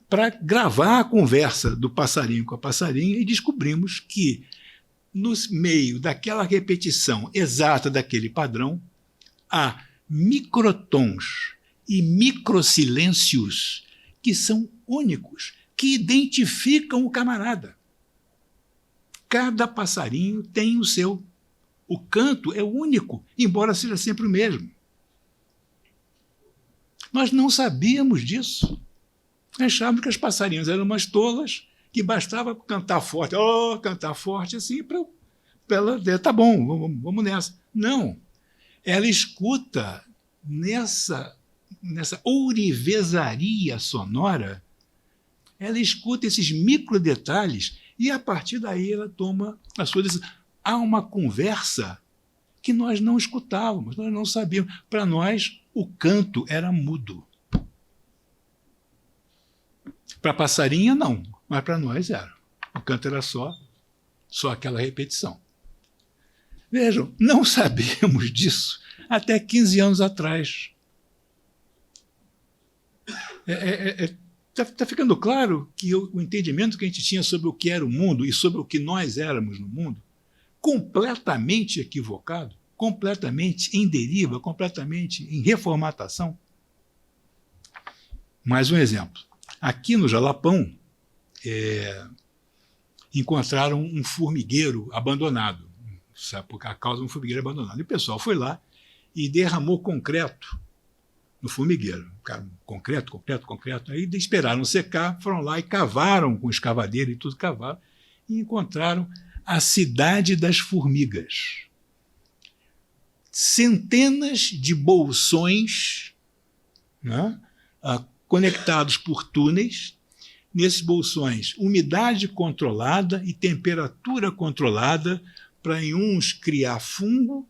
C: para gravar a conversa do passarinho com a passarinha e descobrimos que, no meio daquela repetição exata daquele padrão, há microtons e microsilêncios que são únicos, que identificam o camarada. Cada passarinho tem o seu. O canto é único, embora seja sempre o mesmo. Nós não sabíamos disso. Achávamos que as passarinhas eram umas tolas, que bastava cantar forte, cantar forte assim, para ela dizer, tá bom, vamos nessa. Não. Ela escuta nessa ourivesaria sonora, ela escuta esses microdetalhes e, a partir daí, ela toma a sua decisão. Há uma conversa que nós não escutávamos, nós não sabíamos. Para nós, o canto era mudo. Para a passarinha, não, mas para nós era. O canto era só aquela repetição. Vejam, não sabíamos disso até 15 anos atrás. Está ficando claro que o entendimento que a gente tinha sobre o que era o mundo e sobre o que nós éramos no mundo, completamente equivocado, completamente em deriva, completamente em reformatação. Mais um exemplo. Aqui no Jalapão, encontraram um formigueiro abandonado. Sabe, por causa de um formigueiro abandonado. E o pessoal foi lá e derramou concreto no formigueiro. Concreto. Aí esperaram secar, foram lá e cavaram com escavadeira e tudo, cavaram, e encontraram a cidade das formigas. Centenas de bolsões, né, conectados por túneis. Nesses bolsões, umidade controlada e temperatura controlada, para em uns criar fungo,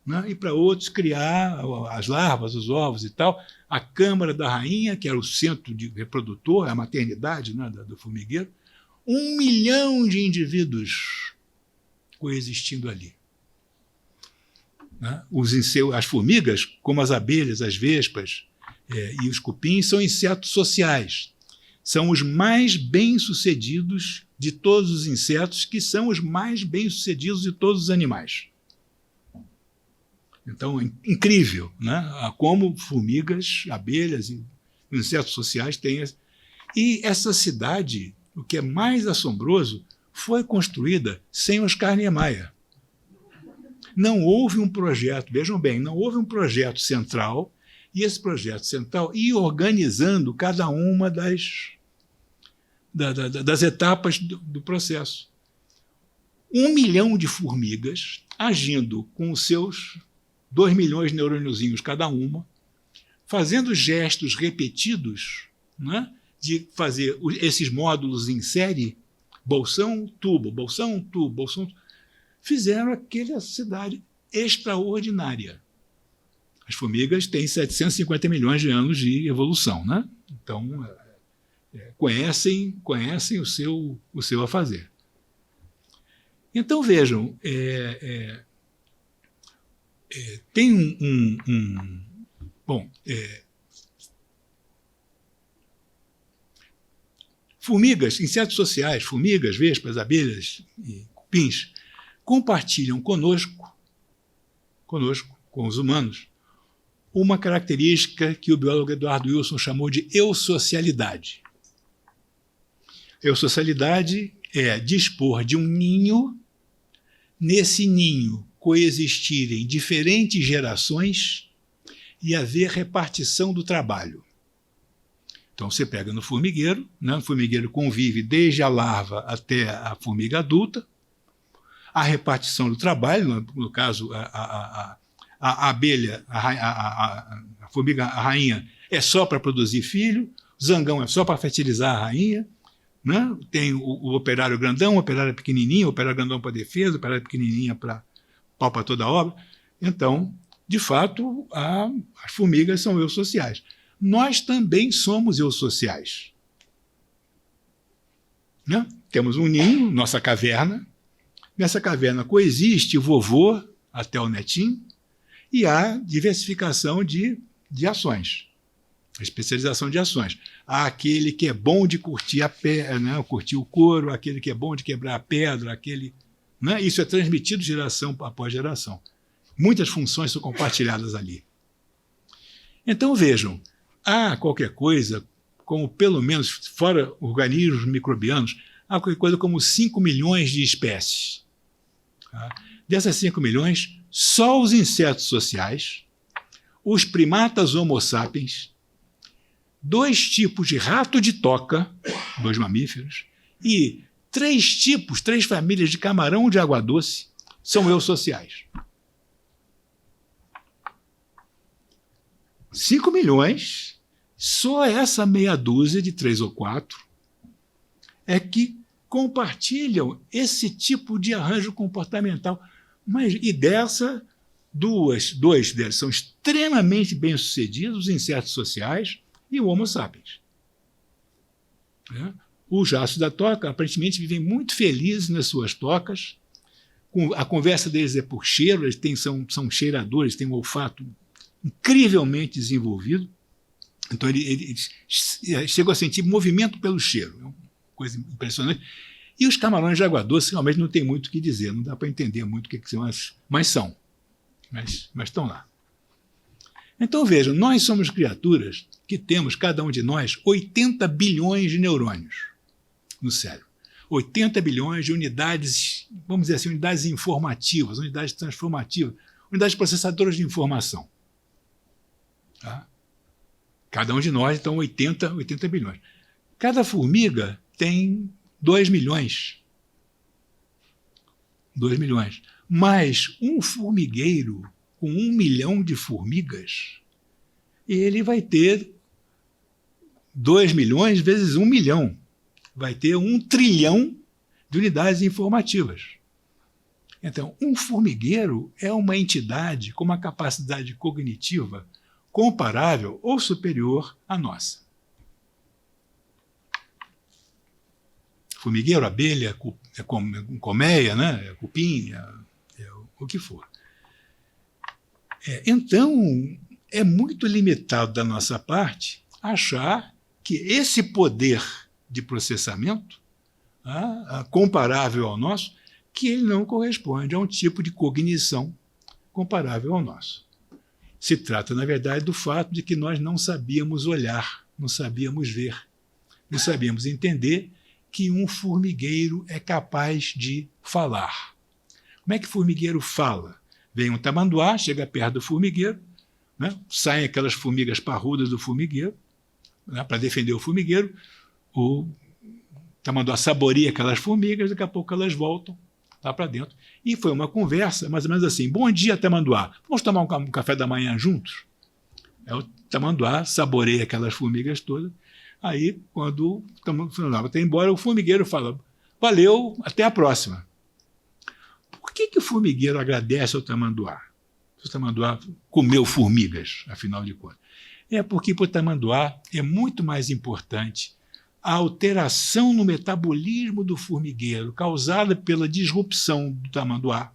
C: né, e para outros criar as larvas, os ovos e tal. A câmara da rainha, que era o centro de reprodutor, a maternidade, né, do formigueiro. 1 milhão de indivíduos coexistindo ali. Né? As formigas, como as abelhas, as vespas e os cupins, são insetos sociais. São os mais bem-sucedidos de todos os insetos, que são os mais bem-sucedidos de todos os animais. Então, incrível, né? Como formigas, abelhas e insetos sociais têm. E essa cidade, o que é mais assombroso, foi construída sem Oscar Niemeyer. Não houve um projeto, vejam bem, não houve um projeto central, e esse projeto central ia organizando cada uma das etapas do processo. 1 milhão de formigas agindo com os seus 2 milhões de neurôniozinhos cada uma, fazendo gestos repetidos, né, de fazer esses módulos em série, bolsão, tubo, bolsão, tubo, bolsão, fizeram aquela cidade extraordinária. As formigas têm 750 milhões de anos de evolução, né? Então, conhecem o seu afazer. Então, vejam, tem formigas, insetos sociais, formigas, vespas, abelhas e cupins, compartilham conosco, com os humanos, uma característica que o biólogo Eduardo Wilson chamou de eusocialidade. Eusocialidade é dispor de um ninho, nesse ninho coexistirem diferentes gerações e haver repartição do trabalho. Então, você pega no formigueiro, né? O formigueiro convive desde a larva até a formiga adulta, a repartição do trabalho, no caso, a abelha, a formiga, a rainha, é só para produzir filho, o zangão é só para fertilizar a rainha, né? Tem o operário grandão, o operário pequenininho, o operário grandão para defesa, o operário pequenininha para pau para toda a obra. Então, de fato, as formigas são eusociais. Nós também somos eusociais. Né? Temos um ninho, nossa caverna. Nessa caverna coexiste o vovô até o netinho, e há diversificação de ações, a especialização de ações. Há aquele que é bom de curtir curtir o couro, aquele que é bom de quebrar a pedra, aquele, né? Isso é transmitido geração após geração. Muitas funções são compartilhadas ali. Então, vejam, há qualquer coisa, como pelo menos, fora organismos microbianos, há qualquer coisa como 5 milhões de espécies. Tá? Dessas 5 milhões, só os insetos sociais, os primatas Homo sapiens, 2 tipos de rato de toca, 2 mamíferos, e 3 famílias de camarão de água doce são eusociais. 5 milhões, só essa meia dúzia de 3 ou 4 é que compartilham esse tipo de arranjo comportamental. E dois deles são extremamente bem-sucedidos, os insetos sociais e o Homo sapiens. Os ratos da toca, aparentemente, vivem muito felizes nas suas tocas. A conversa deles é por cheiro, eles são cheiradores, têm um olfato incrivelmente desenvolvido. Então, eles chegam a sentir movimento pelo cheiro. É uma coisa impressionante. E os camarões de água doce realmente não tem muito o que dizer, não dá para entender muito o que são, mas são. Mas estão lá. Então, vejam, nós somos criaturas que temos, cada um de nós, 80 bilhões de neurônios no cérebro. 80 bilhões de unidades, vamos dizer assim, unidades informativas, unidades transformativas, unidades processadoras de informação. Tá? Cada um de nós, então, 80 bilhões. Cada formiga tem 2 milhões. 2 milhões. Mas um formigueiro com 1 milhão de formigas, ele vai ter 2 milhões vezes 1 milhão. Vai ter 1 trilhão de unidades informativas. Então, um formigueiro é uma entidade com uma capacidade cognitiva comparável ou superior à nossa. Formigueiro, abelha, colmeia, né? Cupim, o que for. Então, é muito limitado da nossa parte achar que esse poder de processamento, comparável ao nosso, que ele não corresponde a um tipo de cognição comparável ao nosso. Se trata, na verdade, do fato de que nós não sabíamos olhar, não sabíamos ver, não sabíamos entender que um formigueiro é capaz de falar. Como é que o formigueiro fala? Vem um tamanduá, chega perto do formigueiro, né? Saem aquelas formigas parrudas do formigueiro, né? Para defender o formigueiro, o tamanduá saboreia aquelas formigas, daqui a pouco elas voltam lá para dentro. E foi uma conversa, mais ou menos assim: bom dia, tamanduá, vamos tomar um café da manhã juntos? O tamanduá saboreia aquelas formigas todas. Aí, quando o tamanduá vai embora, o formigueiro fala: valeu, até a próxima. Por que o formigueiro agradece ao tamanduá? O tamanduá comeu formigas, afinal de contas. É porque para o tamanduá é muito mais importante a alteração no metabolismo do formigueiro causada pela disrupção do tamanduá.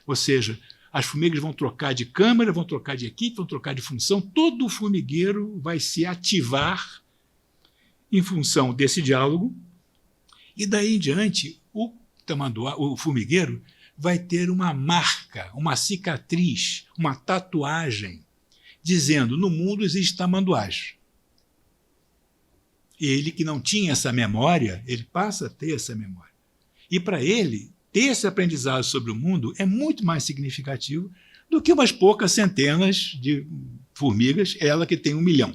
C: Ou seja, as formigas vão trocar de câmara, vão trocar de equipe, vão trocar de função, todo o formigueiro vai se ativar em função desse diálogo, e daí em diante o formigueiro vai ter uma marca, uma cicatriz, uma tatuagem, dizendo: no mundo existe tamanduás. Ele que não tinha essa memória, ele passa a ter essa memória. E para ele, ter esse aprendizado sobre o mundo é muito mais significativo do que umas poucas centenas de formigas, ela que tem 1 milhão.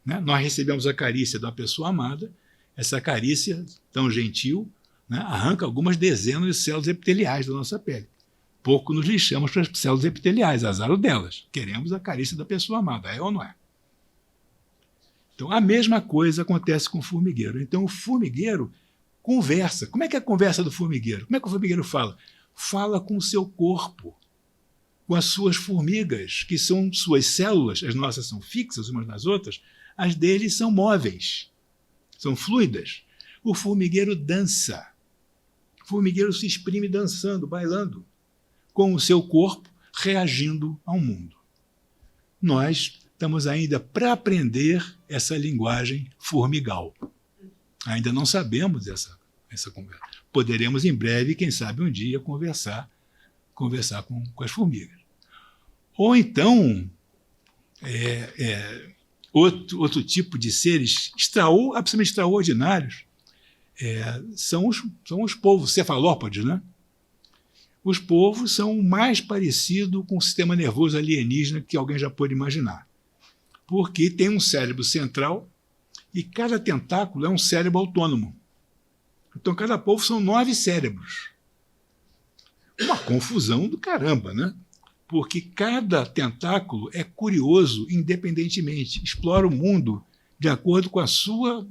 C: Né? Nós recebemos a carícia de uma pessoa amada, essa carícia tão gentil, né, arranca algumas dezenas de células epiteliais da nossa pele. Pouco nos lixamos para as células epiteliais, azar o delas. Queremos a carícia da pessoa amada, é ou não é? Então, a mesma coisa acontece com o formigueiro. Então, o formigueiro conversa. Como é que é a conversa do formigueiro? Como é que o formigueiro fala? Fala com o seu corpo, com as suas formigas, que são suas células. As nossas são fixas umas nas outras, as deles são móveis, são fluidas. O formigueiro dança. O formigueiro se exprime dançando, bailando, com o seu corpo reagindo ao mundo. Nós estamos ainda para aprender essa linguagem formigal. Ainda não sabemos essa conversa. Poderemos em breve, quem sabe um dia, conversar com as formigas. Ou então, outro tipo de seres absolutamente extraordinários são os polvos cefalópodes, né? os polvos são o mais parecido com o sistema nervoso alienígena que alguém já pôde imaginar. Porque tem um cérebro central e cada tentáculo é um cérebro autônomo. Então, cada polvo são 9 cérebros. Uma confusão do caramba, né? Porque cada tentáculo é curioso independentemente, explora o mundo de acordo com a sua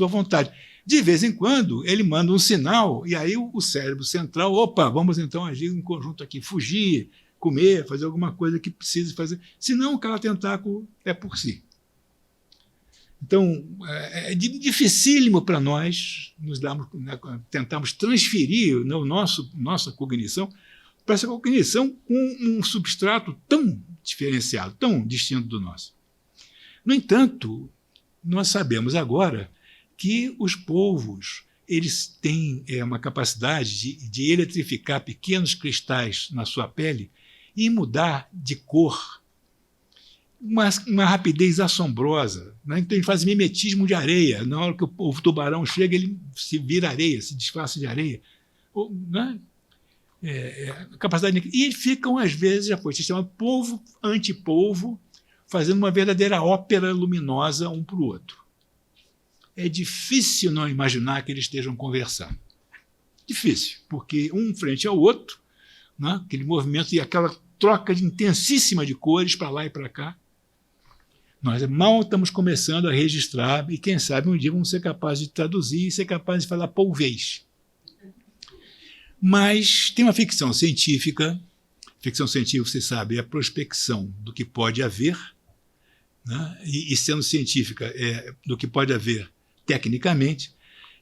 C: vontade. De vez em quando, ele manda um sinal, e aí o cérebro central, opa, vamos então agir em conjunto aqui, fugir, comer, fazer alguma coisa que precise fazer. Senão, cada tentáculo é por si. Então, é dificílimo para nós tentarmos transferir nossa cognição para essa cognição com um substrato tão diferenciado, tão distinto do nosso. No entanto, nós sabemos agora que os polvos eles têm uma capacidade de eletrificar pequenos cristais na sua pele e mudar de cor uma rapidez assombrosa. Né? Então, ele faz mimetismo de areia. Na hora que o tubarão chega, ele se vira areia, se disfarça de areia. Né? Capacidade de... E ficam, às vezes, já foi chamado polvo, antipolvo, fazendo uma verdadeira ópera luminosa um para o outro. É difícil não imaginar que eles estejam conversando. Difícil, porque um frente ao outro, né? Aquele movimento e aquela troca intensíssima de cores para lá e para cá. Nós mal estamos começando a registrar e, quem sabe, um dia vamos ser capazes de traduzir e ser capazes de falar polvez. Mas tem uma ficção científica. Ficção científica, você sabe, é a prospecção do que pode haver, né? E sendo científica, do que pode haver tecnicamente.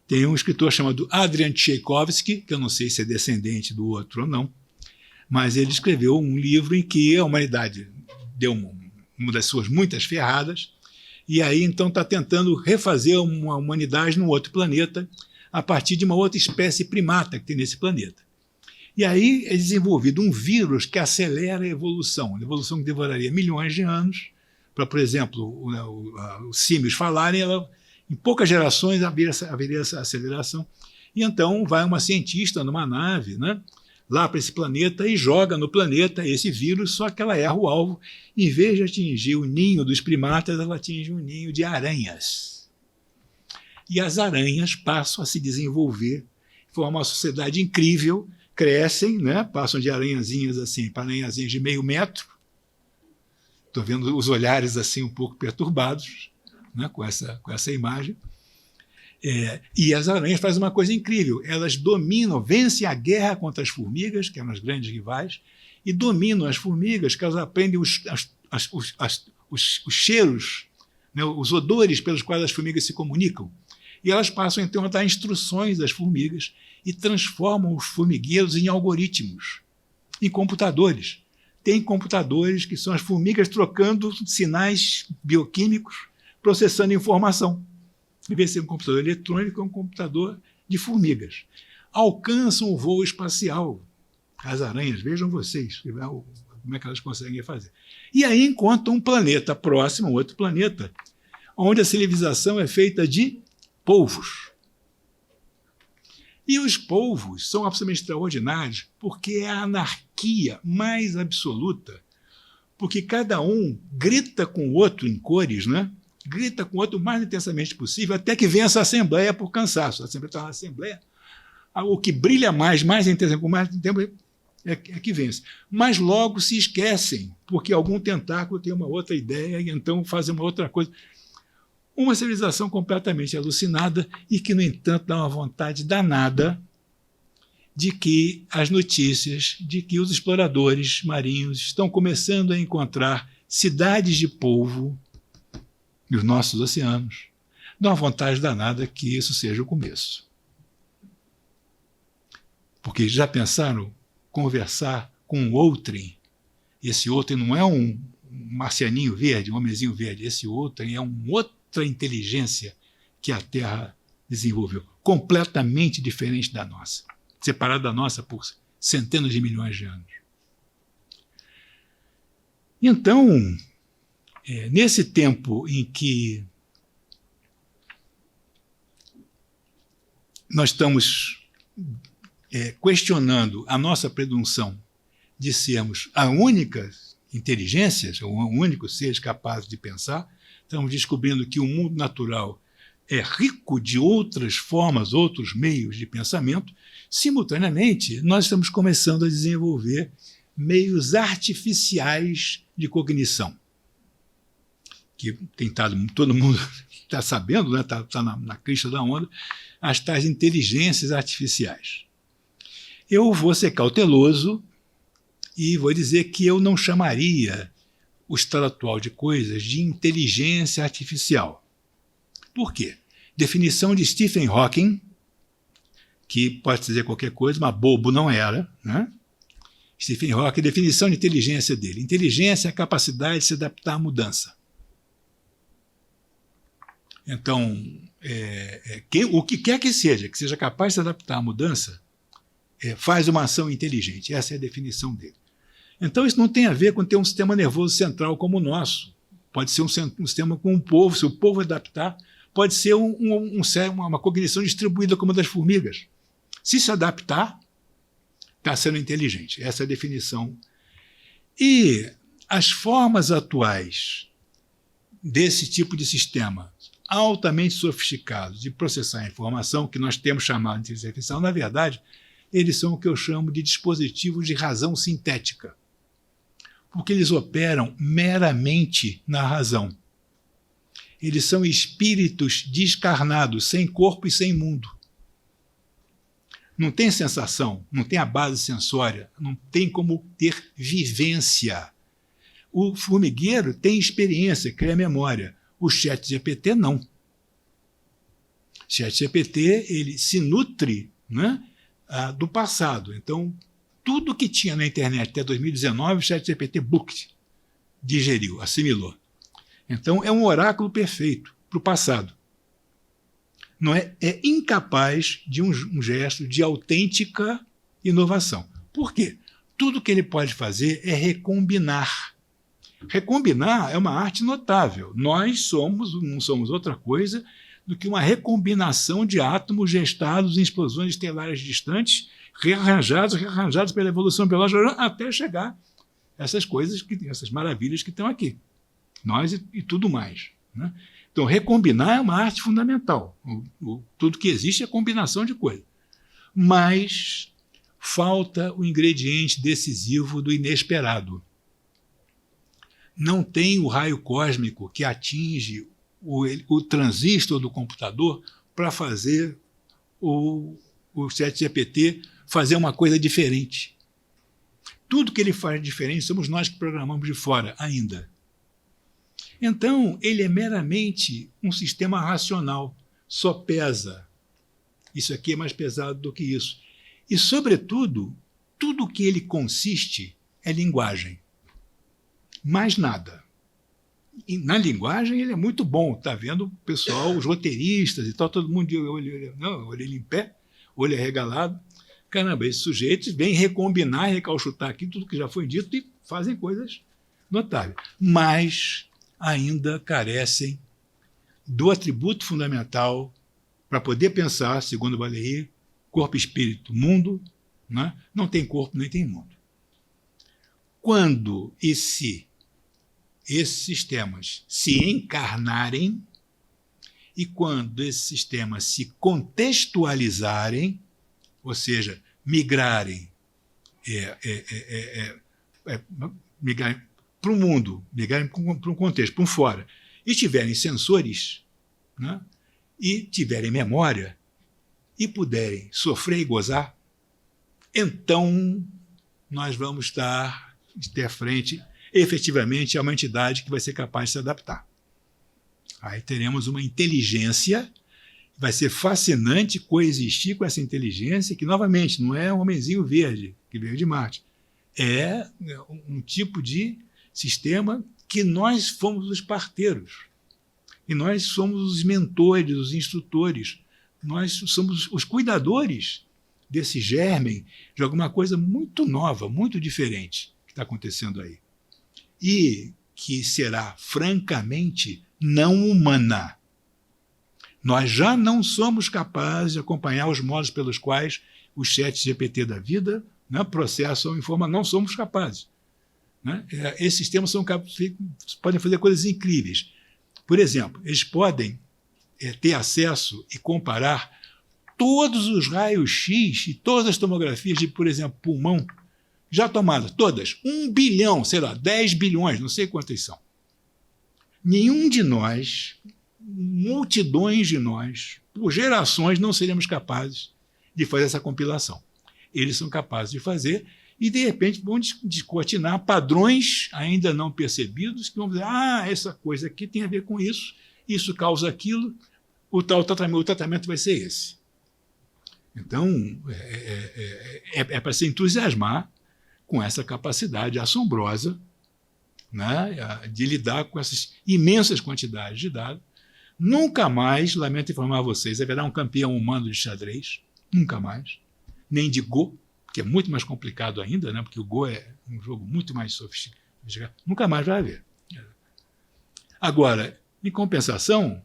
C: Tem um escritor chamado Adrian Tchaikovsky, que eu não sei se é descendente do outro ou não, mas ele escreveu um livro em que a humanidade deu uma das suas muitas ferradas, e aí então está tentando refazer uma humanidade num outro planeta a partir de uma outra espécie primata que tem nesse planeta. E aí é desenvolvido um vírus que acelera a evolução que demoraria milhões de anos, para, por exemplo, os símios falarem, em poucas gerações haveria essa aceleração. E então vai uma cientista numa nave, né, lá para esse planeta e joga no planeta esse vírus, só que ela erra o alvo. Em vez de atingir o ninho dos primatas, ela atinge um ninho de aranhas. E as aranhas passam a se desenvolver, formam uma sociedade incrível, crescem, né, passam de aranhazinhas assim para aranhazinhas de meio metro. Estou vendo os olhares assim um pouco perturbados, né, com essa imagem. E as aranhas fazem uma coisa incrível. Elas dominam, vencem a guerra contra as formigas, que eram as grandes rivais, e dominam as formigas, que elas aprendem os cheiros, né, os odores pelos quais as formigas se comunicam. E elas passam, então, a dar instruções às formigas e transformam os formigueiros em algoritmos, em computadores. Tem computadores que são as formigas trocando sinais bioquímicos, processando informação. Em vez de ser um computador eletrônico, é um computador de formigas. Alcançam o voo espacial. As aranhas, vejam vocês, como é que elas conseguem fazer. E aí encontram um planeta próximo, um outro planeta, onde a civilização é feita de polvos. E os polvos são absolutamente extraordinários porque é a anarquia mais absoluta, porque cada um grita com o outro em cores, né? Grita com o outro o mais intensamente possível, até que vença a assembleia por cansaço. A assembleia está na assembleia, o que brilha mais intensamente, com mais tempo, é que vence. Mas logo se esquecem, porque algum tentáculo tem uma outra ideia e então fazem uma outra coisa. Uma civilização completamente alucinada e que, no entanto, dá uma vontade danada de que as notícias de que os exploradores marinhos estão começando a encontrar cidades de polvo nos nossos oceanos. Dá uma vontade danada que isso seja o começo. Porque já pensaram conversar com um outrem? Esse outrem não é um marcianinho verde, um homenzinho verde. Esse outrem é outra inteligência que a Terra desenvolveu, completamente diferente da nossa, separada da nossa por centenas de milhões de anos. Então, nesse tempo em que nós estamos questionando a nossa presunção de sermos a única inteligência, o único ser capaz de pensar, estamos descobrindo que o mundo natural é rico de outras formas, outros meios de pensamento. Simultaneamente, nós estamos começando a desenvolver meios artificiais de cognição, que tem estado, todo mundo está sabendo, né? Tá na crista da onda, as tais inteligências artificiais. Eu vou ser cauteloso e vou dizer que eu não chamaria o estado atual de coisas de inteligência artificial. Por quê? Definição de Stephen Hawking, que pode dizer qualquer coisa, mas bobo não era, né? Stephen Hawking, definição de inteligência dele. Inteligência é a capacidade de se adaptar à mudança. Então, o que quer que seja capaz de se adaptar à mudança, faz uma ação inteligente. Essa é a definição dele. Então, isso não tem a ver com ter um sistema nervoso central como o nosso. Pode ser um sistema com um povo, se o povo adaptar, pode ser uma cognição distribuída como a das formigas. Se adaptar, está sendo inteligente. Essa é a definição. E as formas atuais desse tipo de sistema altamente sofisticados de processar a informação, que nós temos chamado de inteligência artificial, na verdade, eles são o que eu chamo de dispositivos de razão sintética, porque eles operam meramente na razão. Eles são espíritos descarnados, sem corpo e sem mundo. Não tem sensação, não tem a base sensória, não tem como ter vivência. O formigueiro tem experiência, cria memória. O ChatGPT não. O ChatGPT ele se nutre, né, do passado. Então, tudo que tinha na internet até 2019, o ChatGPT digeriu, assimilou. Então, é um oráculo perfeito para o passado. Não é incapaz de um gesto de autêntica inovação. Por quê? Tudo que ele pode fazer é recombinar. Recombinar é uma arte notável. Nós não somos outra coisa do que uma recombinação de átomos gestados em explosões estelares distantes, rearranjados pela evolução biológica, até chegar a essas coisas, essas maravilhas que estão aqui. Nós e tudo mais, né? Então, recombinar é uma arte fundamental. Tudo que existe é combinação de coisas. Mas falta o ingrediente decisivo do inesperado. Não tem o raio cósmico que atinge o transistor do computador para fazer o ChatGPT fazer uma coisa diferente. Tudo que ele faz diferente somos nós que programamos de fora ainda. Então, ele é meramente um sistema racional, só pesa. Isso aqui é mais pesado do que isso. E, sobretudo, tudo que ele consiste é linguagem. Mais nada. E na linguagem ele é muito bom. Está vendo o pessoal, os roteiristas e tal, todo mundo de olho em pé, olho arregalado. Caramba, esses sujeitos vêm recombinar, recalchutar aqui tudo que já foi dito e fazem coisas notáveis. Mas ainda carecem do atributo fundamental para poder pensar, segundo Valéry, corpo, espírito, mundo, né? Não tem corpo nem tem mundo. Quando e se esses sistemas se encarnarem e quando esses sistemas se contextualizarem, ou seja, migrarem para o mundo, migrarem para um contexto, para um fora, e tiverem sensores, né, e tiverem memória, e puderem sofrer e gozar, então nós vamos ter à frente, efetivamente, a uma entidade que vai ser capaz de se adaptar. Aí teremos uma inteligência, vai ser fascinante coexistir com essa inteligência, que, novamente, não é um homenzinho verde, que veio de Marte. É um tipo de sistema que nós fomos os parteiros. E nós somos os mentores, os instrutores. Nós somos os cuidadores desse germen de alguma coisa muito nova, muito diferente que está acontecendo aí. E que será, francamente, não humana. Nós já não somos capazes de acompanhar os modos pelos quais os chats GPT da vida, né, processam informação. Não somos capazes. Né? Esses sistemas podem fazer coisas incríveis. Por exemplo, eles podem ter acesso e comparar todos os raios-x e todas as tomografias de, por exemplo, pulmão, já tomadas, todas, 1 bilhão, sei lá, 10 bilhões, não sei quantas são. Nenhum de nós, multidões de nós, por gerações, não seremos capazes de fazer essa compilação. Eles são capazes de fazer e, de repente, vão descortinar padrões ainda não percebidos que vão dizer, essa coisa aqui tem a ver com isso causa aquilo, o tratamento vai ser esse. Então, é para se entusiasmar com essa capacidade assombrosa, né, de lidar com essas imensas quantidades de dados. Nunca mais, lamento informar a vocês, haverá um campeão humano de xadrez, nunca mais, nem de Go, que é muito mais complicado ainda, né, porque o Go é um jogo muito mais sofisticado. Nunca mais vai haver. Agora, em compensação,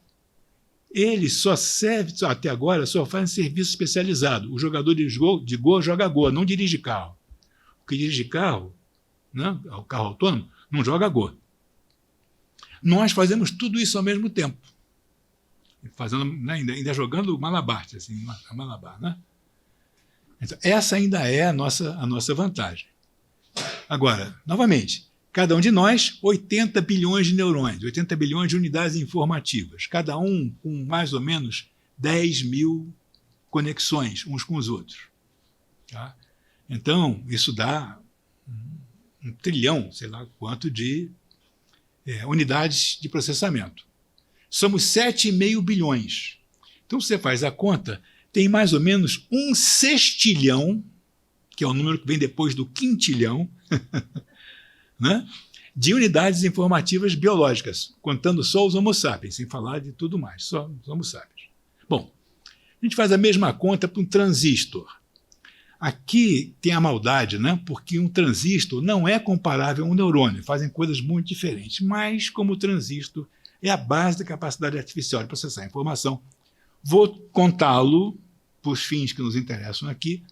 C: ele só serve, até agora, só faz serviço especializado. O jogador de Go joga Go, não dirige carro. O que dirige carro, né, o carro autônomo, não joga Go. Nós fazemos tudo isso ao mesmo tempo. Fazendo, né, ainda jogando malabar, assim, malabar, né? Então, essa ainda é a nossa vantagem. Agora, novamente, cada um de nós, 80 bilhões de neurônios, 80 bilhões de unidades informativas, cada um com mais ou menos 10 mil conexões uns com os outros. Tá? Então, isso dá 1 trilhão, sei lá quanto, de unidades de processamento. Somos 7,5 bilhões. Então, você faz a conta, tem mais ou menos 1 sextilhão, que é o número que vem depois do quintilhão, né, de unidades informativas biológicas, contando só os Homo sapiens, sem falar de tudo mais, só os Homo sapiens. Bom, a gente faz a mesma conta para um transistor. Aqui tem a maldade, né, porque um transistor não é comparável a um neurônio, fazem coisas muito diferentes, mas como o transistor é a base da capacidade artificial de processar a informação, vou contá-lo, para os fins que nos interessam aqui,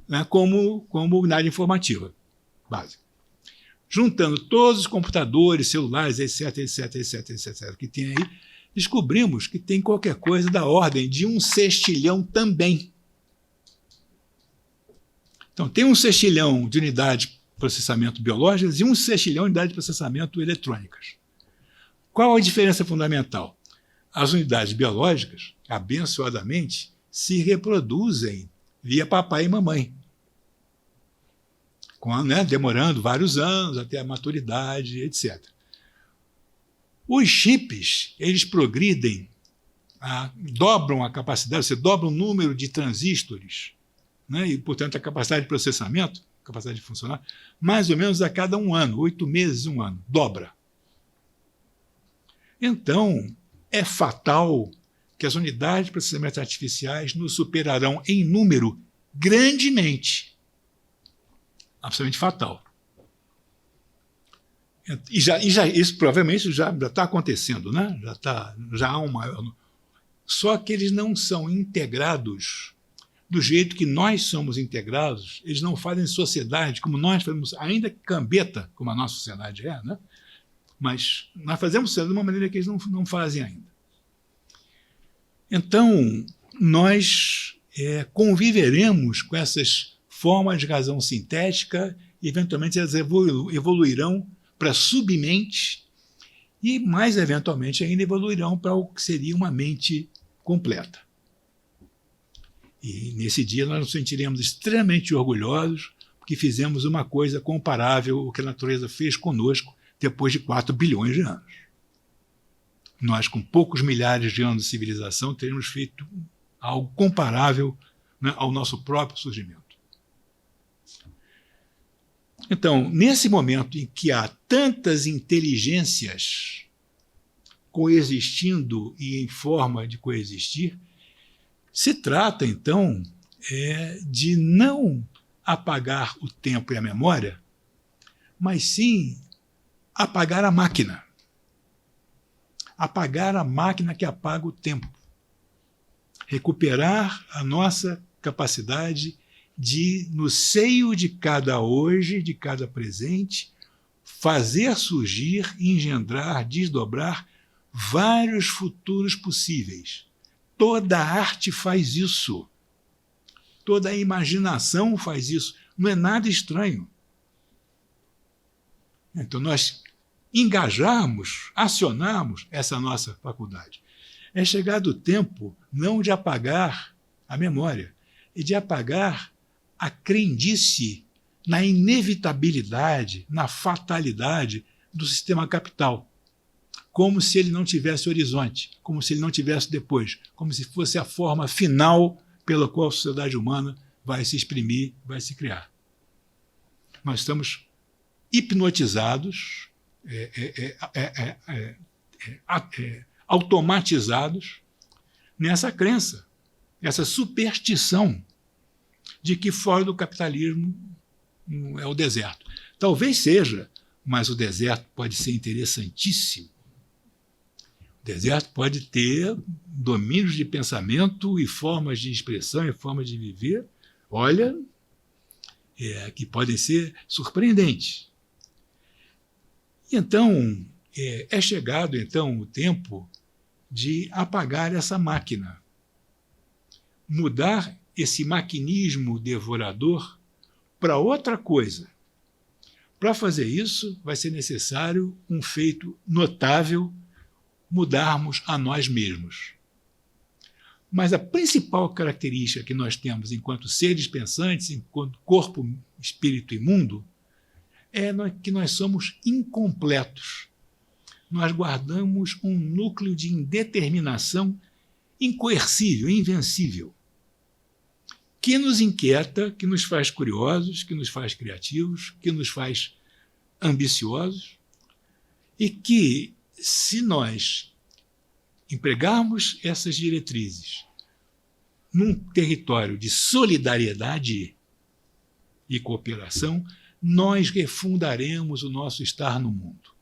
C: né, como unidade informativa básica. Juntando todos os computadores, celulares, etc, que tem aí, descobrimos que tem qualquer coisa da ordem de 1 sextilhão também. Então, tem 1 sextilhão de unidades de processamento biológicas e 1 sextilhão de unidades de processamento eletrônicas. Qual a diferença fundamental? As unidades biológicas, abençoadamente, se reproduzem via papai e mamãe, demorando vários anos até a maturidade, etc. Os chips, eles progridem, dobram a capacidade, você dobra o número de transistores, né, e, portanto, a capacidade de processamento, capacidade de funcionar, mais ou menos a cada 1 ano, 8 meses, 1 ano, dobra. Então, é fatal que as unidades de processamento artificiais nos superarão em número grandemente. Absolutamente fatal. E isso provavelmente já está acontecendo, né? Já há um maior. Só que eles não são integrados do jeito que nós somos integrados, eles não fazem sociedade como nós fazemos, ainda cambeta, como a nossa sociedade é, né? Mas nós fazemos sociedade de uma maneira que eles não fazem ainda. Então, nós conviveremos com essas formas de razão sintética e, eventualmente, elas evoluirão para submente e, mais eventualmente, ainda evoluirão para o que seria uma mente completa. E, nesse dia, nós nos sentiremos extremamente orgulhosos porque fizemos uma coisa comparável ao que a natureza fez conosco depois de 4 bilhões de anos. Nós, com poucos milhares de anos de civilização, teremos feito algo comparável, né, ao nosso próprio surgimento. Então, nesse momento em que há tantas inteligências coexistindo e em forma de coexistir, se trata, então, de não apagar o tempo e a memória, mas sim apagar a máquina. Apagar a máquina que apaga o tempo. recuperar a nossa capacidade de, no seio de cada hoje, de cada presente, fazer surgir, engendrar, desdobrar vários futuros possíveis. Toda a arte faz isso. Toda a imaginação faz isso. Não é nada estranho. Então, nós engajarmos, acionarmos essa nossa faculdade. É chegado o tempo não de apagar a memória, é de apagar a crendice na inevitabilidade, na fatalidade do sistema capital, como se ele não tivesse horizonte, como se ele não tivesse depois, como se fosse a forma final pela qual a sociedade humana vai se exprimir, vai se criar. Nós estamos hipnotizados, automatizados nessa crença, essa superstição de que fora do capitalismo é o deserto. Talvez seja, mas o deserto pode ser interessantíssimo. O deserto pode ter domínios de pensamento e formas de expressão e formas de viver, olha, que podem ser surpreendentes. E então, é chegado então o tempo de apagar essa máquina, mudar esse maquinismo devorador para outra coisa. Para fazer isso, vai ser necessário um feito notável, mudarmos a nós mesmos. Mas a principal característica que nós temos enquanto seres pensantes, enquanto corpo, espírito e mundo, é que nós somos incompletos. Nós guardamos um núcleo de indeterminação incoercível, invencível, que nos inquieta, que nos faz curiosos, que nos faz criativos, que nos faz ambiciosos, e que, se nós empregarmos essas diretrizes num território de solidariedade e cooperação, nós refundaremos o nosso estar no mundo.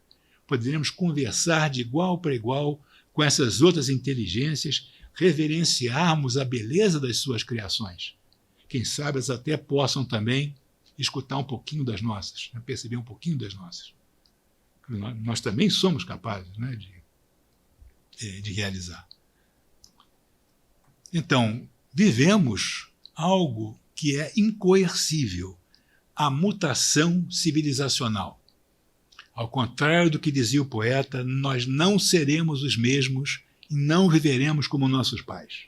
C: Poderemos conversar de igual para igual com essas outras inteligências, reverenciarmos a beleza das suas criações. Quem sabe elas até possam também escutar um pouquinho das nossas, perceber um pouquinho das nossas. Nós também somos capazes, né, de realizar. Então, vivemos algo que é incoercível, a mutação civilizacional. Ao contrário do que dizia o poeta, nós não seremos os mesmos e não viveremos como nossos pais.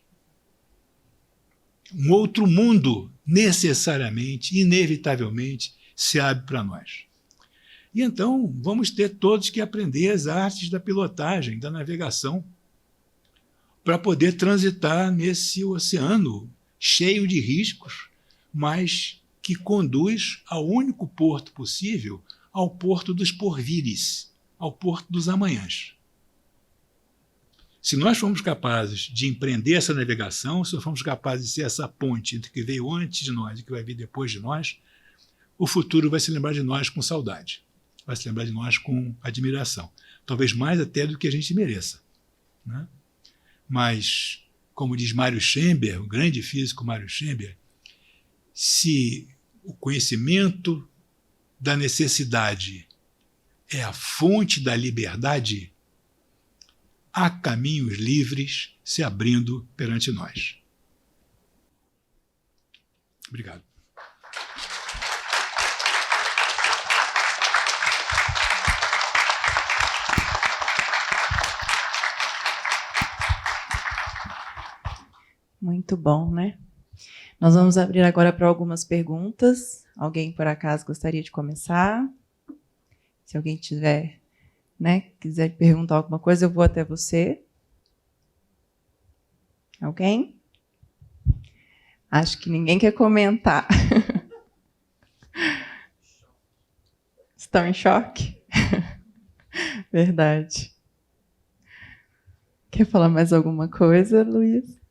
C: Um outro mundo, necessariamente, inevitavelmente, se abre para nós. E então vamos ter todos que aprender as artes da pilotagem, da navegação, para poder transitar nesse oceano cheio de riscos, mas que conduz ao único porto possível, ao porto dos porvires, ao porto dos amanhãs. Se nós formos capazes de empreender essa navegação, se nós formos capazes de ser essa ponte entre o que veio antes de nós e o que vai vir depois de nós, o futuro vai se lembrar de nós com saudade, vai se lembrar de nós com admiração, talvez mais até do que a gente mereça, né? Mas, como diz Mário Schember, o grande físico Mário Schember, se o conhecimento da necessidade é a fonte da liberdade, há caminhos livres se abrindo perante nós. Obrigado.
B: Muito bom, né? Nós vamos abrir agora para algumas perguntas. Alguém, por acaso, gostaria de começar? Se alguém tiver, né, quiser perguntar alguma coisa, eu vou até você. Alguém? Acho que ninguém quer comentar. Estão em choque? Verdade. Quer falar mais alguma coisa, Luiz?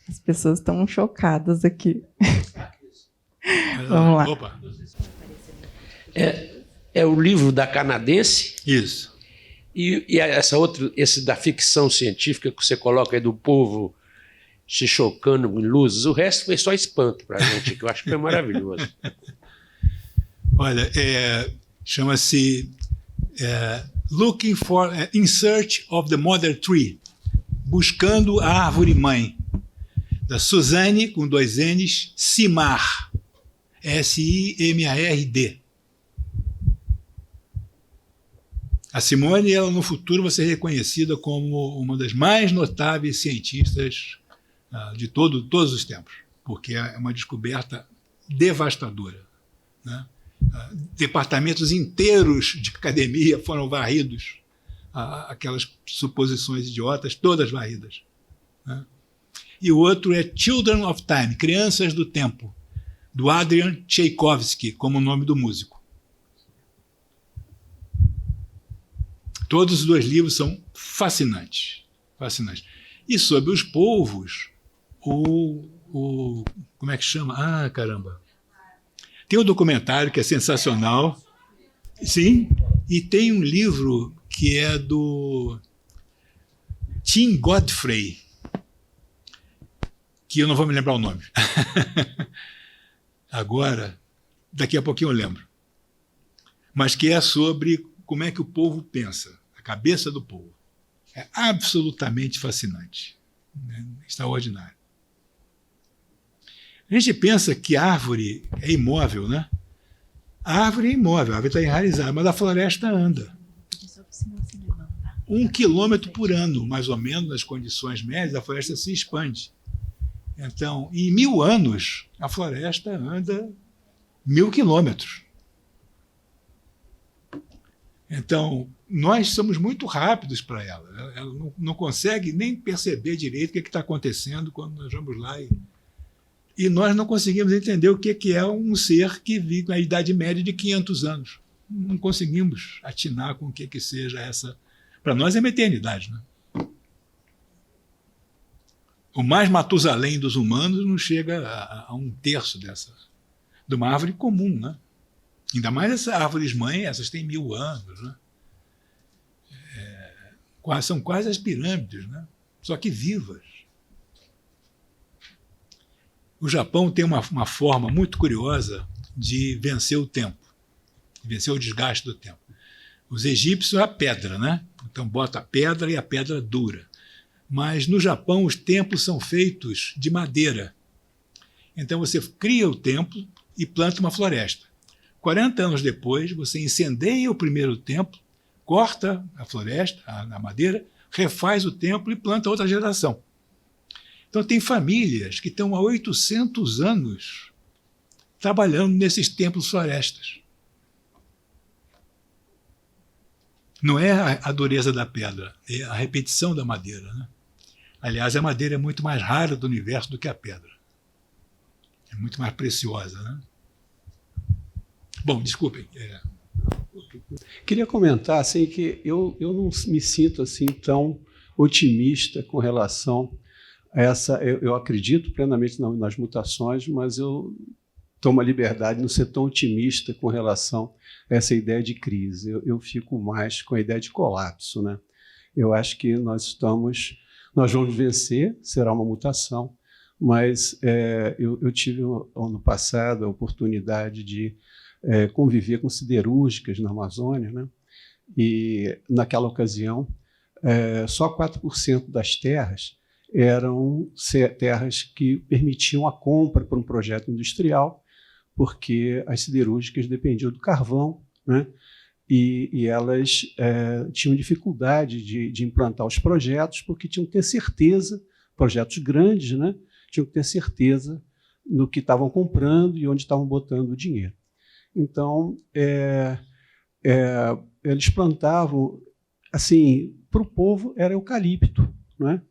B: As pessoas estão chocadas aqui. Vamos lá.
C: Opa.
D: É o livro da canadense?
C: Isso.
D: E esse da ficção científica que você coloca aí do povo se chocando em luzes. O resto foi só espanto para a gente, que eu acho que foi maravilhoso.
C: Olha, chama-se Looking for, In Search of the Mother Tree, Buscando a Árvore Mãe, da Suzanne, com 2 N's, Simard, Simard. A Simone, ela no futuro vai ser reconhecida como uma das mais notáveis cientistas de todos os tempos, porque é uma descoberta devastadora, né? Departamentos inteiros de academia foram varridos, aquelas suposições idiotas, todas varridas, né? E o outro é Children of Time, Crianças do Tempo, do Adrian Tchaikovsky, como o nome do músico. Todos os 2 livros são fascinantes, fascinantes. E sobre os polvos, como é que chama? Ah, caramba! Tem um documentário que é sensacional, sim, e tem um livro que é do Tim Godfrey, que eu não vou me lembrar o nome. Agora, daqui a pouquinho eu lembro. Mas que é sobre como é que o povo pensa, a cabeça do povo. É absolutamente fascinante, né? Extraordinário. A gente pensa que a árvore é imóvel, né? A árvore é imóvel, a árvore está enraizada, mas a floresta anda. 1 quilômetro por ano, mais ou menos, nas condições médias, a floresta se expande. Então, em 1000 anos, a floresta anda 1000 quilômetros. Então, nós somos muito rápidos para ela. Ela não consegue nem perceber direito o que está acontecendo quando nós vamos lá. E nós não conseguimos entender o que é um ser que vive na Idade Média de 500 anos. Não conseguimos atinar com o que seja essa. Para nós é uma eternidade, né? O mais Matusalém dos humanos não chega a 1/3 de uma árvore comum, né? Ainda mais essas árvores-mãe, essas têm 1000 anos, né? São quase as pirâmides, né? Só que vivas. O Japão tem uma forma muito curiosa de vencer o tempo, de vencer o desgaste do tempo. Os egípcios, a pedra, né? Então bota a pedra e a pedra dura. Mas no Japão os templos são feitos de madeira. Então você cria o templo e planta uma floresta. 40 anos depois, você incendeia o primeiro templo, corta a floresta, a madeira, refaz o templo e planta outra geração. Então tem famílias que estão há 800 anos trabalhando nesses templos florestas. Não é a dureza da pedra, é a repetição da madeira, né? Aliás, a madeira é muito mais rara do universo do que a pedra. É muito mais preciosa, né? Bom, desculpem.
E: Queria comentar assim, que eu não me sinto assim tão otimista com relação a essa. Eu acredito plenamente nas mutações, mas eu tomo a liberdade de não ser tão otimista com relação a essa ideia de crise. Eu fico mais com a ideia de colapso, né? Eu acho que nós vamos vencer, será uma mutação, mas eu tive ano passado a oportunidade de conviver com siderúrgicas na Amazônia, né? E naquela ocasião só 4% das terras eram terras que permitiam a compra para um projeto industrial, porque as siderúrgicas dependiam do carvão, né? E elas tinham dificuldade de implantar os projetos, porque tinham que ter certeza, projetos grandes, né? Tinham que ter certeza no que estavam comprando e onde estavam botando o dinheiro. Então, eles plantavam, assim, para o povo era eucalipto, não é?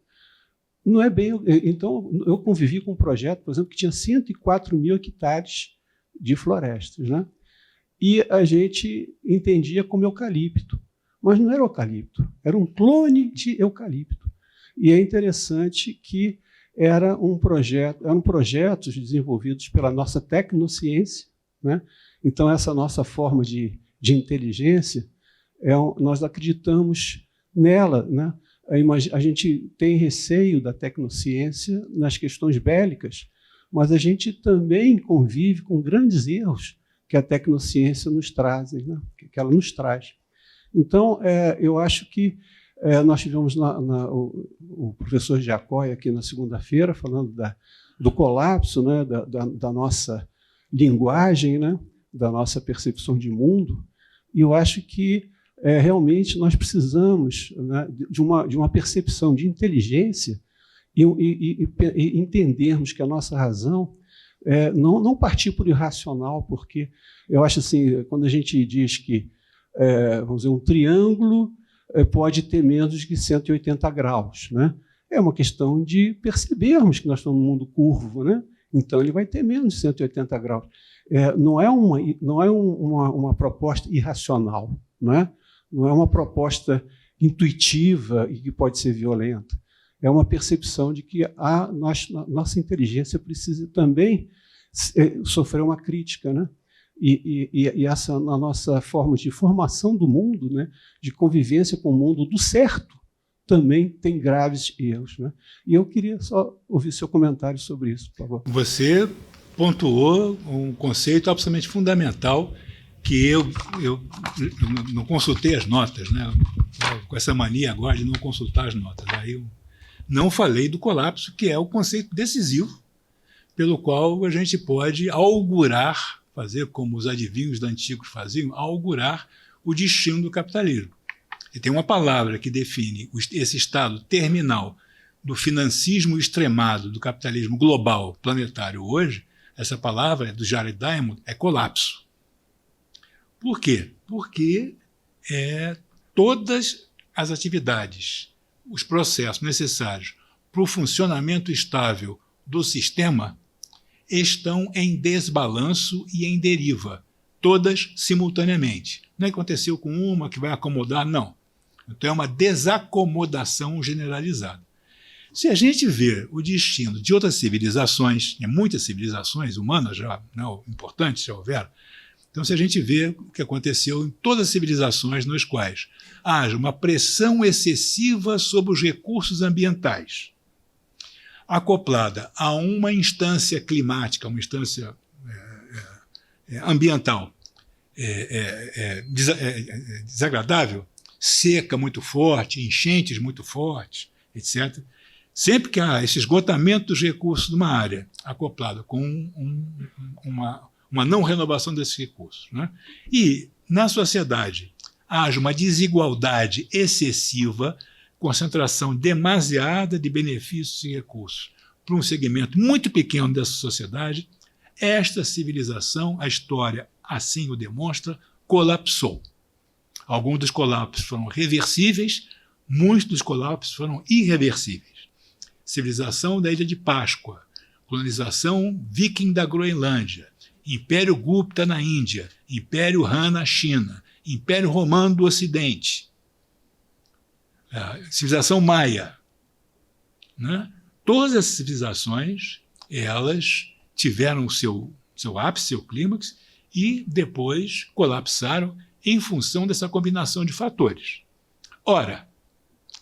E: Não é bem. Então, eu convivi com um projeto, por exemplo, que tinha 104.000 hectares de florestas, né? E a gente entendia como eucalipto, mas não era eucalipto, era um clone de eucalipto. E é interessante que eram projetos desenvolvidos pela nossa tecnociência, né? Então, essa nossa forma de inteligência, nós acreditamos nela, né? a gente tem receio da tecnociência nas questões bélicas, mas a gente também convive com grandes erros que a tecnociência nos traz, né? Que ela nos traz. Então, eu acho que nós tivemos o professor Giacoi aqui na segunda-feira falando do colapso, né? da nossa linguagem, né? Da nossa percepção de mundo, e eu acho que realmente nós precisamos, né, de uma percepção de inteligência e entendermos que a nossa razão não partir por irracional, porque eu acho assim, quando a gente diz que vamos dizer, um triângulo pode ter menos de 180 graus, né? É uma questão de percebermos que nós estamos num mundo curvo, né? Então ele vai ter menos de 180 graus. Não é uma proposta irracional, não é? Não é uma proposta intuitiva e que pode ser violenta. É uma percepção de que nossa inteligência precisa também sofrer uma crítica, né? E essa, na nossa forma de formação do mundo, né? De convivência com o mundo do certo, também tem graves erros, né? E eu queria só ouvir seu comentário sobre isso, por favor.
C: Você pontuou um conceito absolutamente fundamental que eu não consultei as notas, né? Com essa mania agora de não consultar as notas. Aí eu não falei do colapso, que é o conceito decisivo pelo qual a gente pode augurar, fazer como os adivinhos antigos faziam, augurar o destino do capitalismo. E tem uma palavra que define esse estado terminal do financismo extremado do capitalismo global planetário hoje. Essa palavra, do Jared Diamond, é colapso. Por quê? Porque todas as atividades, os processos necessários para o funcionamento estável do sistema estão em desbalanço e em deriva, todas simultaneamente. Não aconteceu com uma que vai acomodar, não. Então é uma desacomodação generalizada. Se a gente vê o destino de outras civilizações, muitas civilizações humanas já, não, importantes já houveram, então se a gente vê o que aconteceu em todas as civilizações nas quais haja uma pressão excessiva sobre os recursos ambientais, acoplada a uma instância climática, uma instância ambiental desagradável, seca muito forte, enchentes muito fortes, etc. Sempre que há esse esgotamento dos recursos de uma área acoplado com uma não renovação desses recursos, né? E na sociedade haja uma desigualdade excessiva, concentração demasiada de benefícios e recursos para um segmento muito pequeno dessa sociedade, esta civilização, a história assim o demonstra, colapsou. Alguns dos colapsos foram reversíveis, muitos dos colapsos foram irreversíveis. Civilização da Ilha de Páscoa, colonização viking da Groenlândia, Império Gupta na Índia, Império Han na China, Império Romano do Ocidente, civilização maia, né? Todas essas civilizações, elas tiveram o seu ápice, seu clímax, e depois colapsaram em função dessa combinação de fatores. Ora,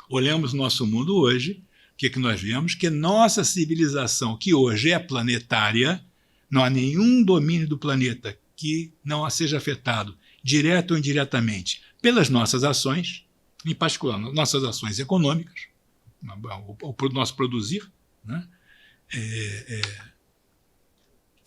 C: olhamos o nosso mundo hoje, o que nós vemos? Que nossa civilização, que hoje é planetária, não há nenhum domínio do planeta que não seja afetado, direto ou indiretamente, pelas nossas ações, em particular nossas ações econômicas, o nosso produzir, né?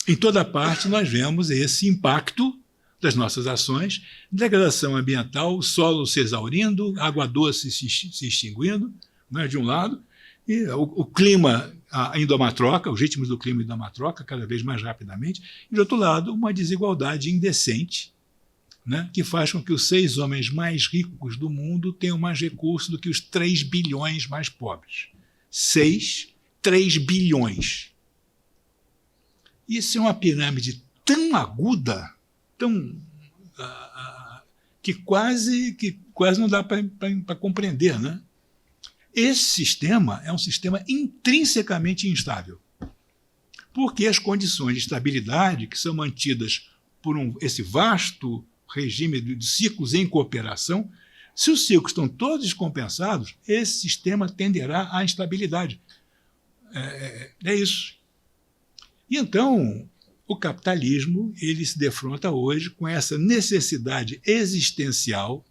C: Em toda parte nós vemos esse impacto das nossas ações, degradação ambiental, o solo se exaurindo, água doce se extinguindo, né, de um lado, e o clima indo a uma troca, os ritmos do clima indo a uma troca cada vez mais rapidamente, e, de outro lado, uma desigualdade indecente, né, que faz com que os 6 homens mais ricos do mundo tenham mais recursos do que os 3 bilhões mais pobres. 3 bilhões. Isso é uma pirâmide tão aguda, que quase não dá para compreender, né? Esse sistema é um sistema intrinsecamente instável, porque as condições de estabilidade que são mantidas por esse vasto regime de ciclos em cooperação Se os ciclos estão todos descompensados, esse sistema tenderá à instabilidade. É isso. E então, o capitalismo ele se defronta hoje com essa necessidade existencial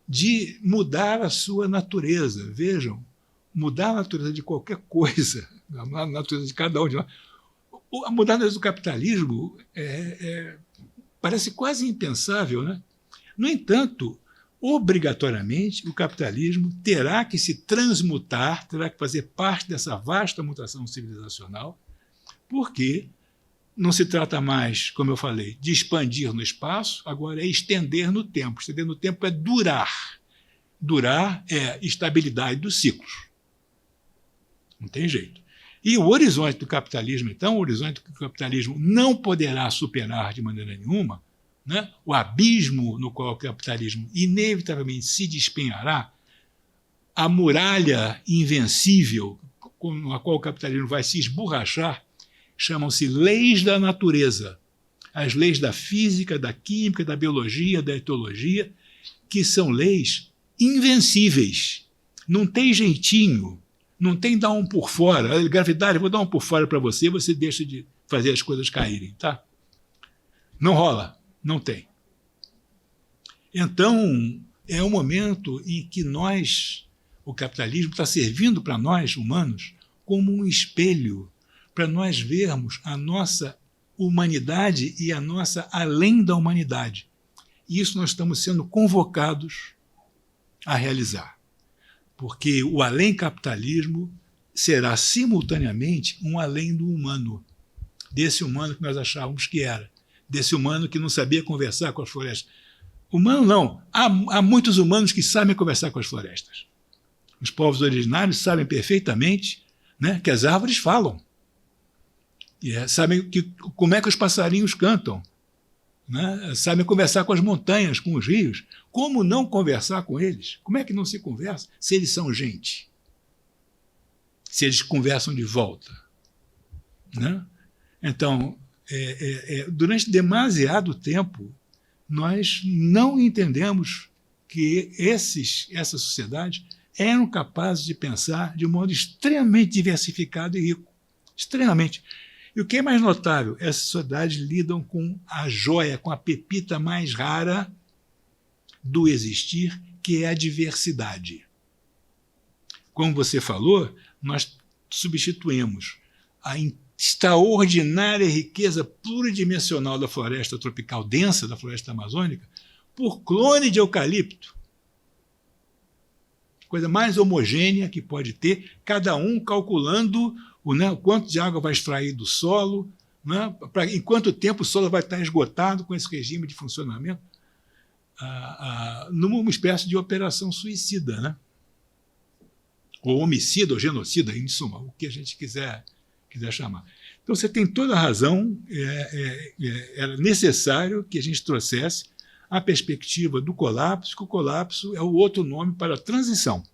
C: de mudar a sua natureza. Vejam, mudar a natureza de qualquer coisa, a natureza de cada um de nós. A mudança do capitalismo parece quase impensável, né? No entanto, obrigatoriamente, o capitalismo terá que se transmutar, terá que fazer parte dessa vasta mutação civilizacional, porque não se trata mais, como eu falei, de expandir no espaço, agora é estender no tempo. Estender no tempo é durar. Durar é estabilidade dos ciclos. Não tem jeito. E o horizonte do capitalismo, então, o horizonte que o capitalismo não poderá superar de maneira nenhuma, né? O abismo no qual o capitalismo inevitavelmente se despenhará, a muralha invencível com a qual o capitalismo vai se esborrachar, chamam-se leis da natureza. As leis da física, da química, da biologia, da etologia, que são leis invencíveis. Não tem jeitinho, não tem dar um por fora. Gravidade, eu vou dar um por fora para você, você deixa de fazer as coisas caírem, tá? Não rola, não tem. Então, é um momento em que o capitalismo está servindo para nós, humanos, como um espelho, para nós vermos a nossa humanidade e a nossa além da humanidade. E isso nós estamos sendo convocados a realizar. Porque o além-capitalismo será simultaneamente um além do humano, desse humano que nós achávamos que era, desse humano que não sabia conversar com as florestas. Humano não, há muitos humanos que sabem conversar com as florestas. Os povos originários sabem perfeitamente, né, que as árvores falam. Sabem como é que os passarinhos cantam, né? Sabem conversar com as montanhas, com os rios. Como não conversar com eles? Como é que não se conversa se eles são gente? Se eles conversam de volta, né? Então, durante demasiado tempo, nós não entendemos que essa sociedade eram capazes de pensar de um modo extremamente diversificado e rico. Extremamente. E o que é mais notável? Essas sociedades lidam com a joia, com a pepita mais rara do existir, que é a diversidade. Como você falou, nós substituímos a extraordinária riqueza pluridimensional da floresta tropical densa, da floresta amazônica, por clone de eucalipto. Coisa mais homogênea que pode ter, cada um calculando o quanto de água vai extrair do solo, né, em quanto tempo o solo vai estar esgotado com esse regime de funcionamento, numa espécie de operação suicida, né? Ou homicida, ou genocida, em suma, o que a gente quiser chamar. Então, você tem toda a razão, era necessário que a gente trouxesse a perspectiva do colapso, que o colapso é o outro nome para a transição.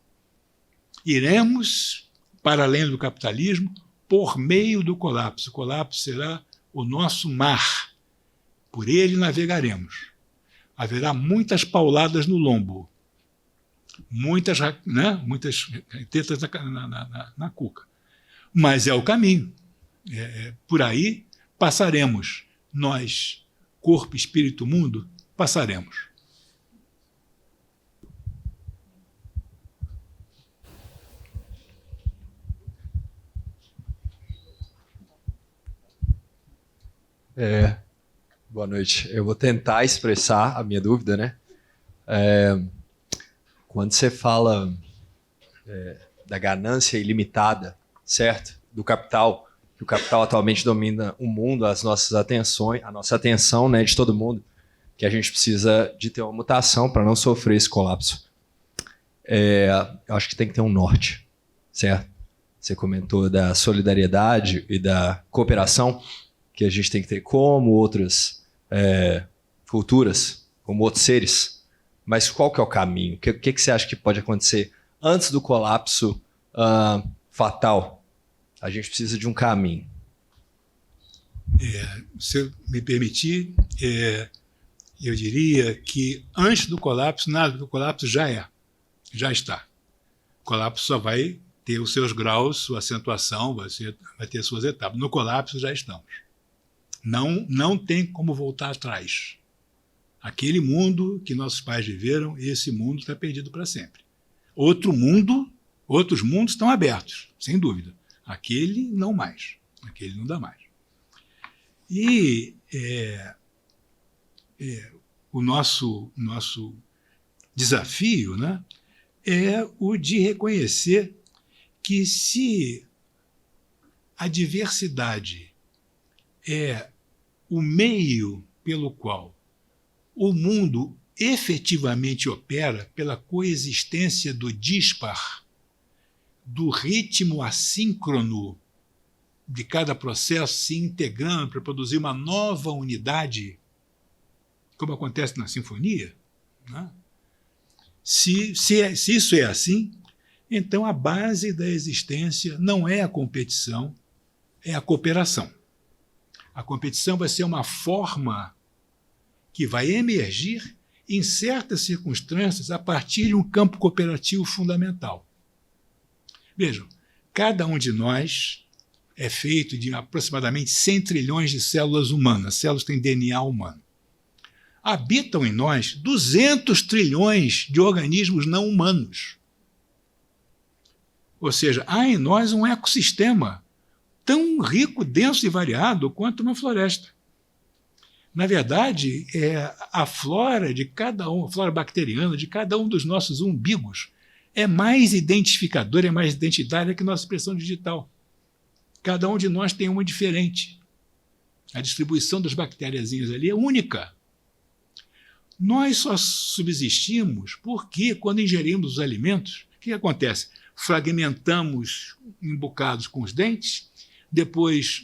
C: Iremos para além do capitalismo por meio do colapso. O colapso será o nosso mar. Por ele navegaremos. Haverá muitas pauladas no lombo, muitas tetas na cuca. Mas é o caminho. Por aí passaremos. Nós, corpo, espírito, mundo, passaremos.
F: Boa noite. Eu vou tentar expressar a minha dúvida, né? Quando você fala da ganância ilimitada, certo? Do capital, que o capital atualmente domina o mundo, as nossas atenções, a nossa atenção, né, de todo mundo, que a gente precisa de ter uma mutação para não sofrer esse colapso. Eu acho que tem que ter um norte, certo? Você comentou da solidariedade e da cooperação que a gente tem que ter como outras culturas, como outros seres. Mas qual que é o caminho? O que você acha que pode acontecer antes do colapso fatal? A gente precisa de um caminho.
C: Se eu me permitir, eu diria que antes do colapso, nada do colapso já está. O colapso só vai ter os seus graus, sua acentuação, vai ter suas etapas. No colapso já estamos. Não tem como voltar atrás. Aquele mundo que nossos pais viveram, esse mundo está perdido para sempre. Outros mundos estão abertos, sem dúvida. Aquele não mais. Aquele não dá mais. E o nosso desafio, né, é o de reconhecer que se a diversidade é o meio pelo qual o mundo efetivamente opera, pela coexistência do dispar, do ritmo assíncrono de cada processo se integrando para produzir uma nova unidade, como acontece na sinfonia, né? Se isso é assim, então a base da existência não é a competição, é a cooperação. A competição vai ser uma forma que vai emergir em certas circunstâncias a partir de um campo cooperativo fundamental. Vejam, cada um de nós é feito de aproximadamente 100 trilhões de células humanas. Células têm DNA humano. Habitam em nós 200 trilhões de organismos não humanos. Ou seja, há em nós um ecossistema tão rico, denso e variado quanto uma floresta. Na verdade, a flora de cada um, a flora bacteriana de cada um dos nossos umbigos é mais identificadora, é mais identitária que nossa expressão digital. Cada um de nós tem uma diferente. A distribuição das bactériazinhas ali é única. Nós só subsistimos porque, quando ingerimos os alimentos, o que acontece? Fragmentamos em bocados com os dentes, depois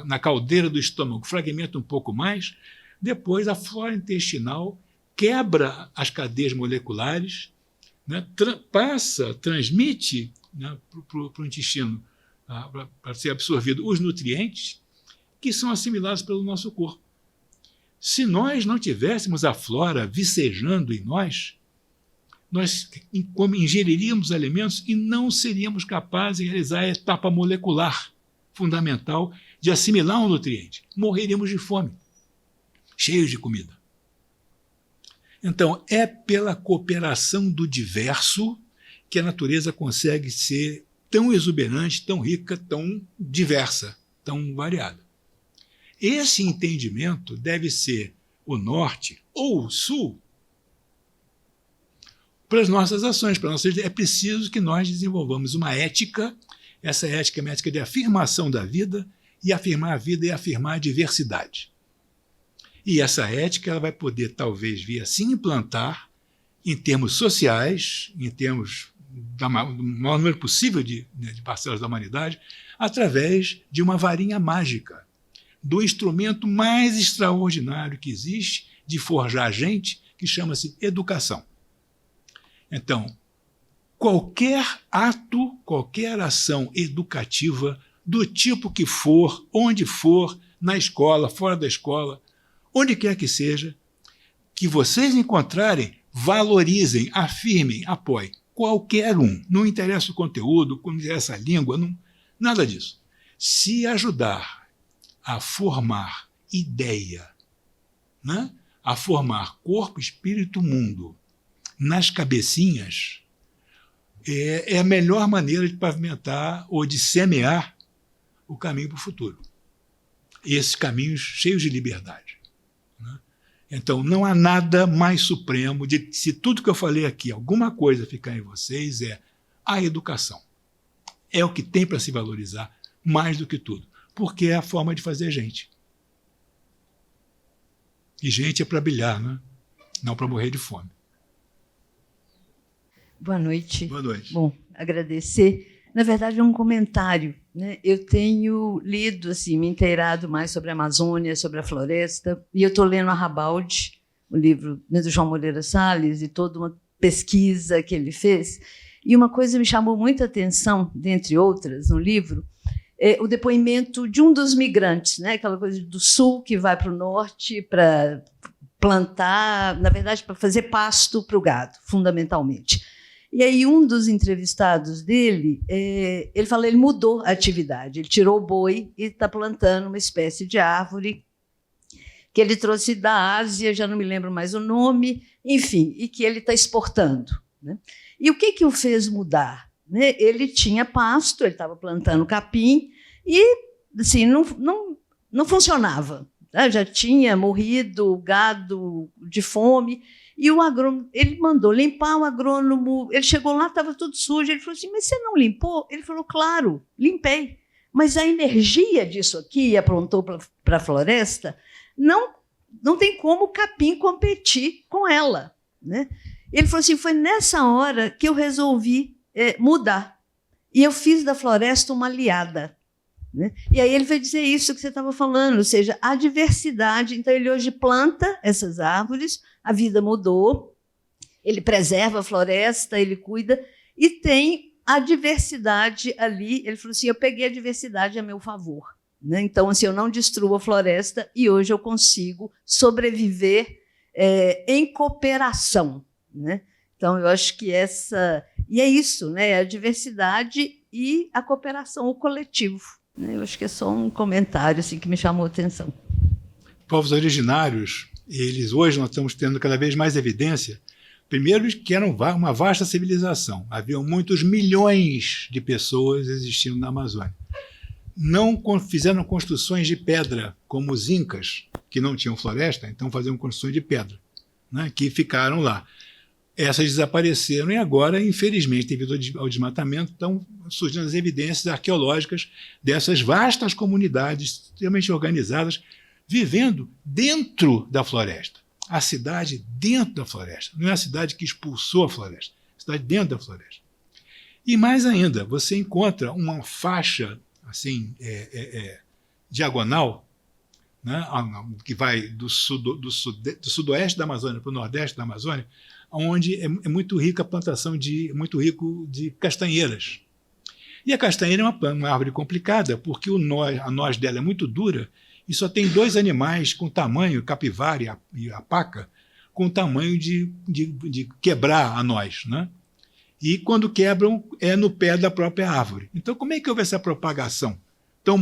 C: na caldeira do estômago fragmenta um pouco mais, depois a flora intestinal quebra as cadeias moleculares, né, transmite, né, para o intestino, para ser absorvido os nutrientes que são assimilados pelo nosso corpo. Se nós não tivéssemos a flora vicejando em nós ingeriríamos alimentos e não seríamos capazes de realizar a etapa molecular fundamental de assimilar um nutriente. Morreríamos de fome, cheios de comida. Então, é pela cooperação do diverso que a natureza consegue ser tão exuberante, tão rica, tão diversa, tão variada. Esse entendimento deve ser o norte ou o sul para as nossas ações. É preciso que nós desenvolvamos uma ética. Essa ética é uma ética de afirmação da vida, e afirmar a vida é afirmar a diversidade. E essa ética ela vai poder, talvez, vir a se implantar em termos sociais, em termos do maior número possível de parcelas da humanidade, através de uma varinha mágica, do instrumento mais extraordinário que existe de forjar gente, que chama-se educação. Então, qualquer ato, qualquer ação educativa, do tipo que for, onde for, na escola, fora da escola, onde quer que seja, que vocês encontrarem, valorizem, afirmem, apoiem. Qualquer um. Não interessa o conteúdo, não interessa a língua, nada disso. Se ajudar a formar ideia, né? A formar corpo, espírito, mundo nas cabecinhas, é a melhor maneira de pavimentar ou de semear o caminho para o futuro. Esses caminhos cheios de liberdade. Né? Então, não há nada mais supremo se tudo que eu falei aqui, alguma coisa ficar em vocês, é a educação. É o que tem para se valorizar mais do que tudo, porque é a forma de fazer gente. E gente é para brilhar, né? Não para morrer de fome.
G: Boa noite.
C: Boa noite.
G: Bom, agradecer. Na verdade, é um comentário, né? Eu tenho lido, assim, me inteirado mais sobre a Amazônia, sobre a floresta, e eu estou lendo Arrabalde, o livro, né, do João Moreira Salles, e toda uma pesquisa que ele fez. E uma coisa me chamou muita atenção, dentre outras, no livro, é o depoimento de um dos migrantes, né? Aquela coisa do sul que vai para o norte para plantar, na verdade, para fazer pasto para o gado, fundamentalmente. E aí um dos entrevistados dele, ele falou, ele mudou a atividade, ele tirou o boi e está plantando uma espécie de árvore que ele trouxe da Ásia, já não me lembro mais o nome, enfim, e que ele está exportando, né? E o que o fez mudar? Né? Ele tinha pasto, ele estava plantando capim e assim, não funcionava. Né? Já tinha morrido o gado de fome. E o agrônomo, ele mandou limpar, o agrônomo, ele chegou lá, estava tudo sujo, ele falou assim, mas você não limpou? Ele falou, claro, limpei. Mas a energia disso aqui, aprontou para a floresta, não tem como o capim competir com ela. Né? Ele falou assim, foi nessa hora que eu resolvi mudar. E eu fiz da floresta uma aliada. Né? E aí ele vai dizer isso que você estava falando, ou seja, a diversidade. Então, ele hoje planta essas árvores, a vida mudou, ele preserva a floresta, ele cuida, e tem a diversidade ali. Ele falou assim, eu peguei a diversidade a meu favor. Né? Então, assim, eu não destruo a floresta e hoje eu consigo sobreviver em cooperação. Né? Então, eu acho que essa... E é isso, né? A diversidade e a cooperação, o coletivo. Né? Eu acho que é só um comentário assim, que me chamou a atenção.
C: Povos originários, eles hoje nós estamos tendo cada vez mais evidência, primeiro que eram uma vasta civilização. Haviam muitos milhões de pessoas existindo na Amazônia. Não fizeram construções de pedra, como os incas, que não tinham floresta, então faziam construções de pedra, né, que ficaram lá. Essas desapareceram e agora, infelizmente, devido ao desmatamento, estão surgindo as evidências arqueológicas dessas vastas comunidades extremamente organizadas, vivendo dentro da floresta. A cidade dentro da floresta. Não é a cidade que expulsou a floresta, a cidade dentro da floresta. E mais ainda, você encontra uma faixa assim, diagonal, né, que vai do sudoeste da Amazônia para o nordeste da Amazônia, onde é muito rica a plantação muito rico de castanheiras. E a castanheira é uma árvore complicada, porque a noz dela é muito dura e só tem dois animais com tamanho, capivara e a paca, com tamanho de quebrar a noz, né? E quando quebram, é no pé da própria árvore. Então, como é que houve essa propagação tão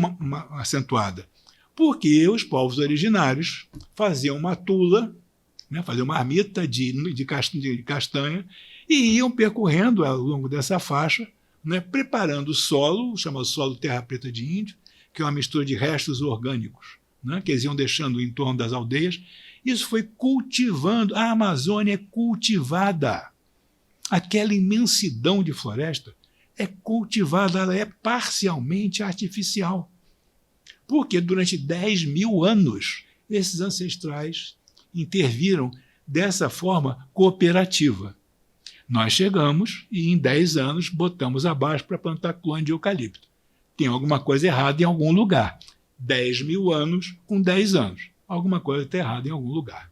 C: acentuada? Porque os povos originários faziam uma tula, né, faziam uma marmita de castanha, e iam percorrendo ao longo dessa faixa, né, preparando o solo, chamado solo terra preta de índio, que é uma mistura de restos orgânicos, né, que eles iam deixando em torno das aldeias. Isso foi cultivando. A Amazônia é cultivada. Aquela imensidão de floresta é cultivada, ela é parcialmente artificial. Porque durante 10.000 anos, esses ancestrais interviram dessa forma cooperativa. Nós chegamos e em 10 anos botamos abaixo para plantar clone de eucalipto. Tem alguma coisa errada em algum lugar. 10.000 anos com 10 anos. Alguma coisa está errada em algum lugar.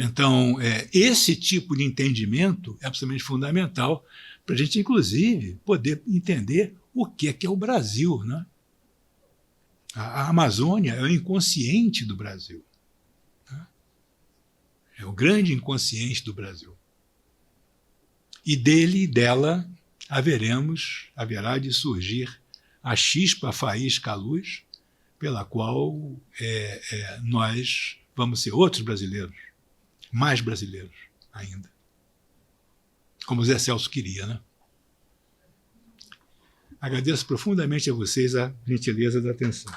C: Então, esse tipo de entendimento é absolutamente fundamental para a gente, inclusive, poder entender o que é o Brasil. Né? A Amazônia é o inconsciente do Brasil. Né? É o grande inconsciente do Brasil. E dele e dela haverá de surgir a chispa, a faísca, a luz, pela qual nós vamos ser outros brasileiros, mais brasileiros ainda. Como o Zé Celso queria, né? Agradeço profundamente a vocês a gentileza da atenção.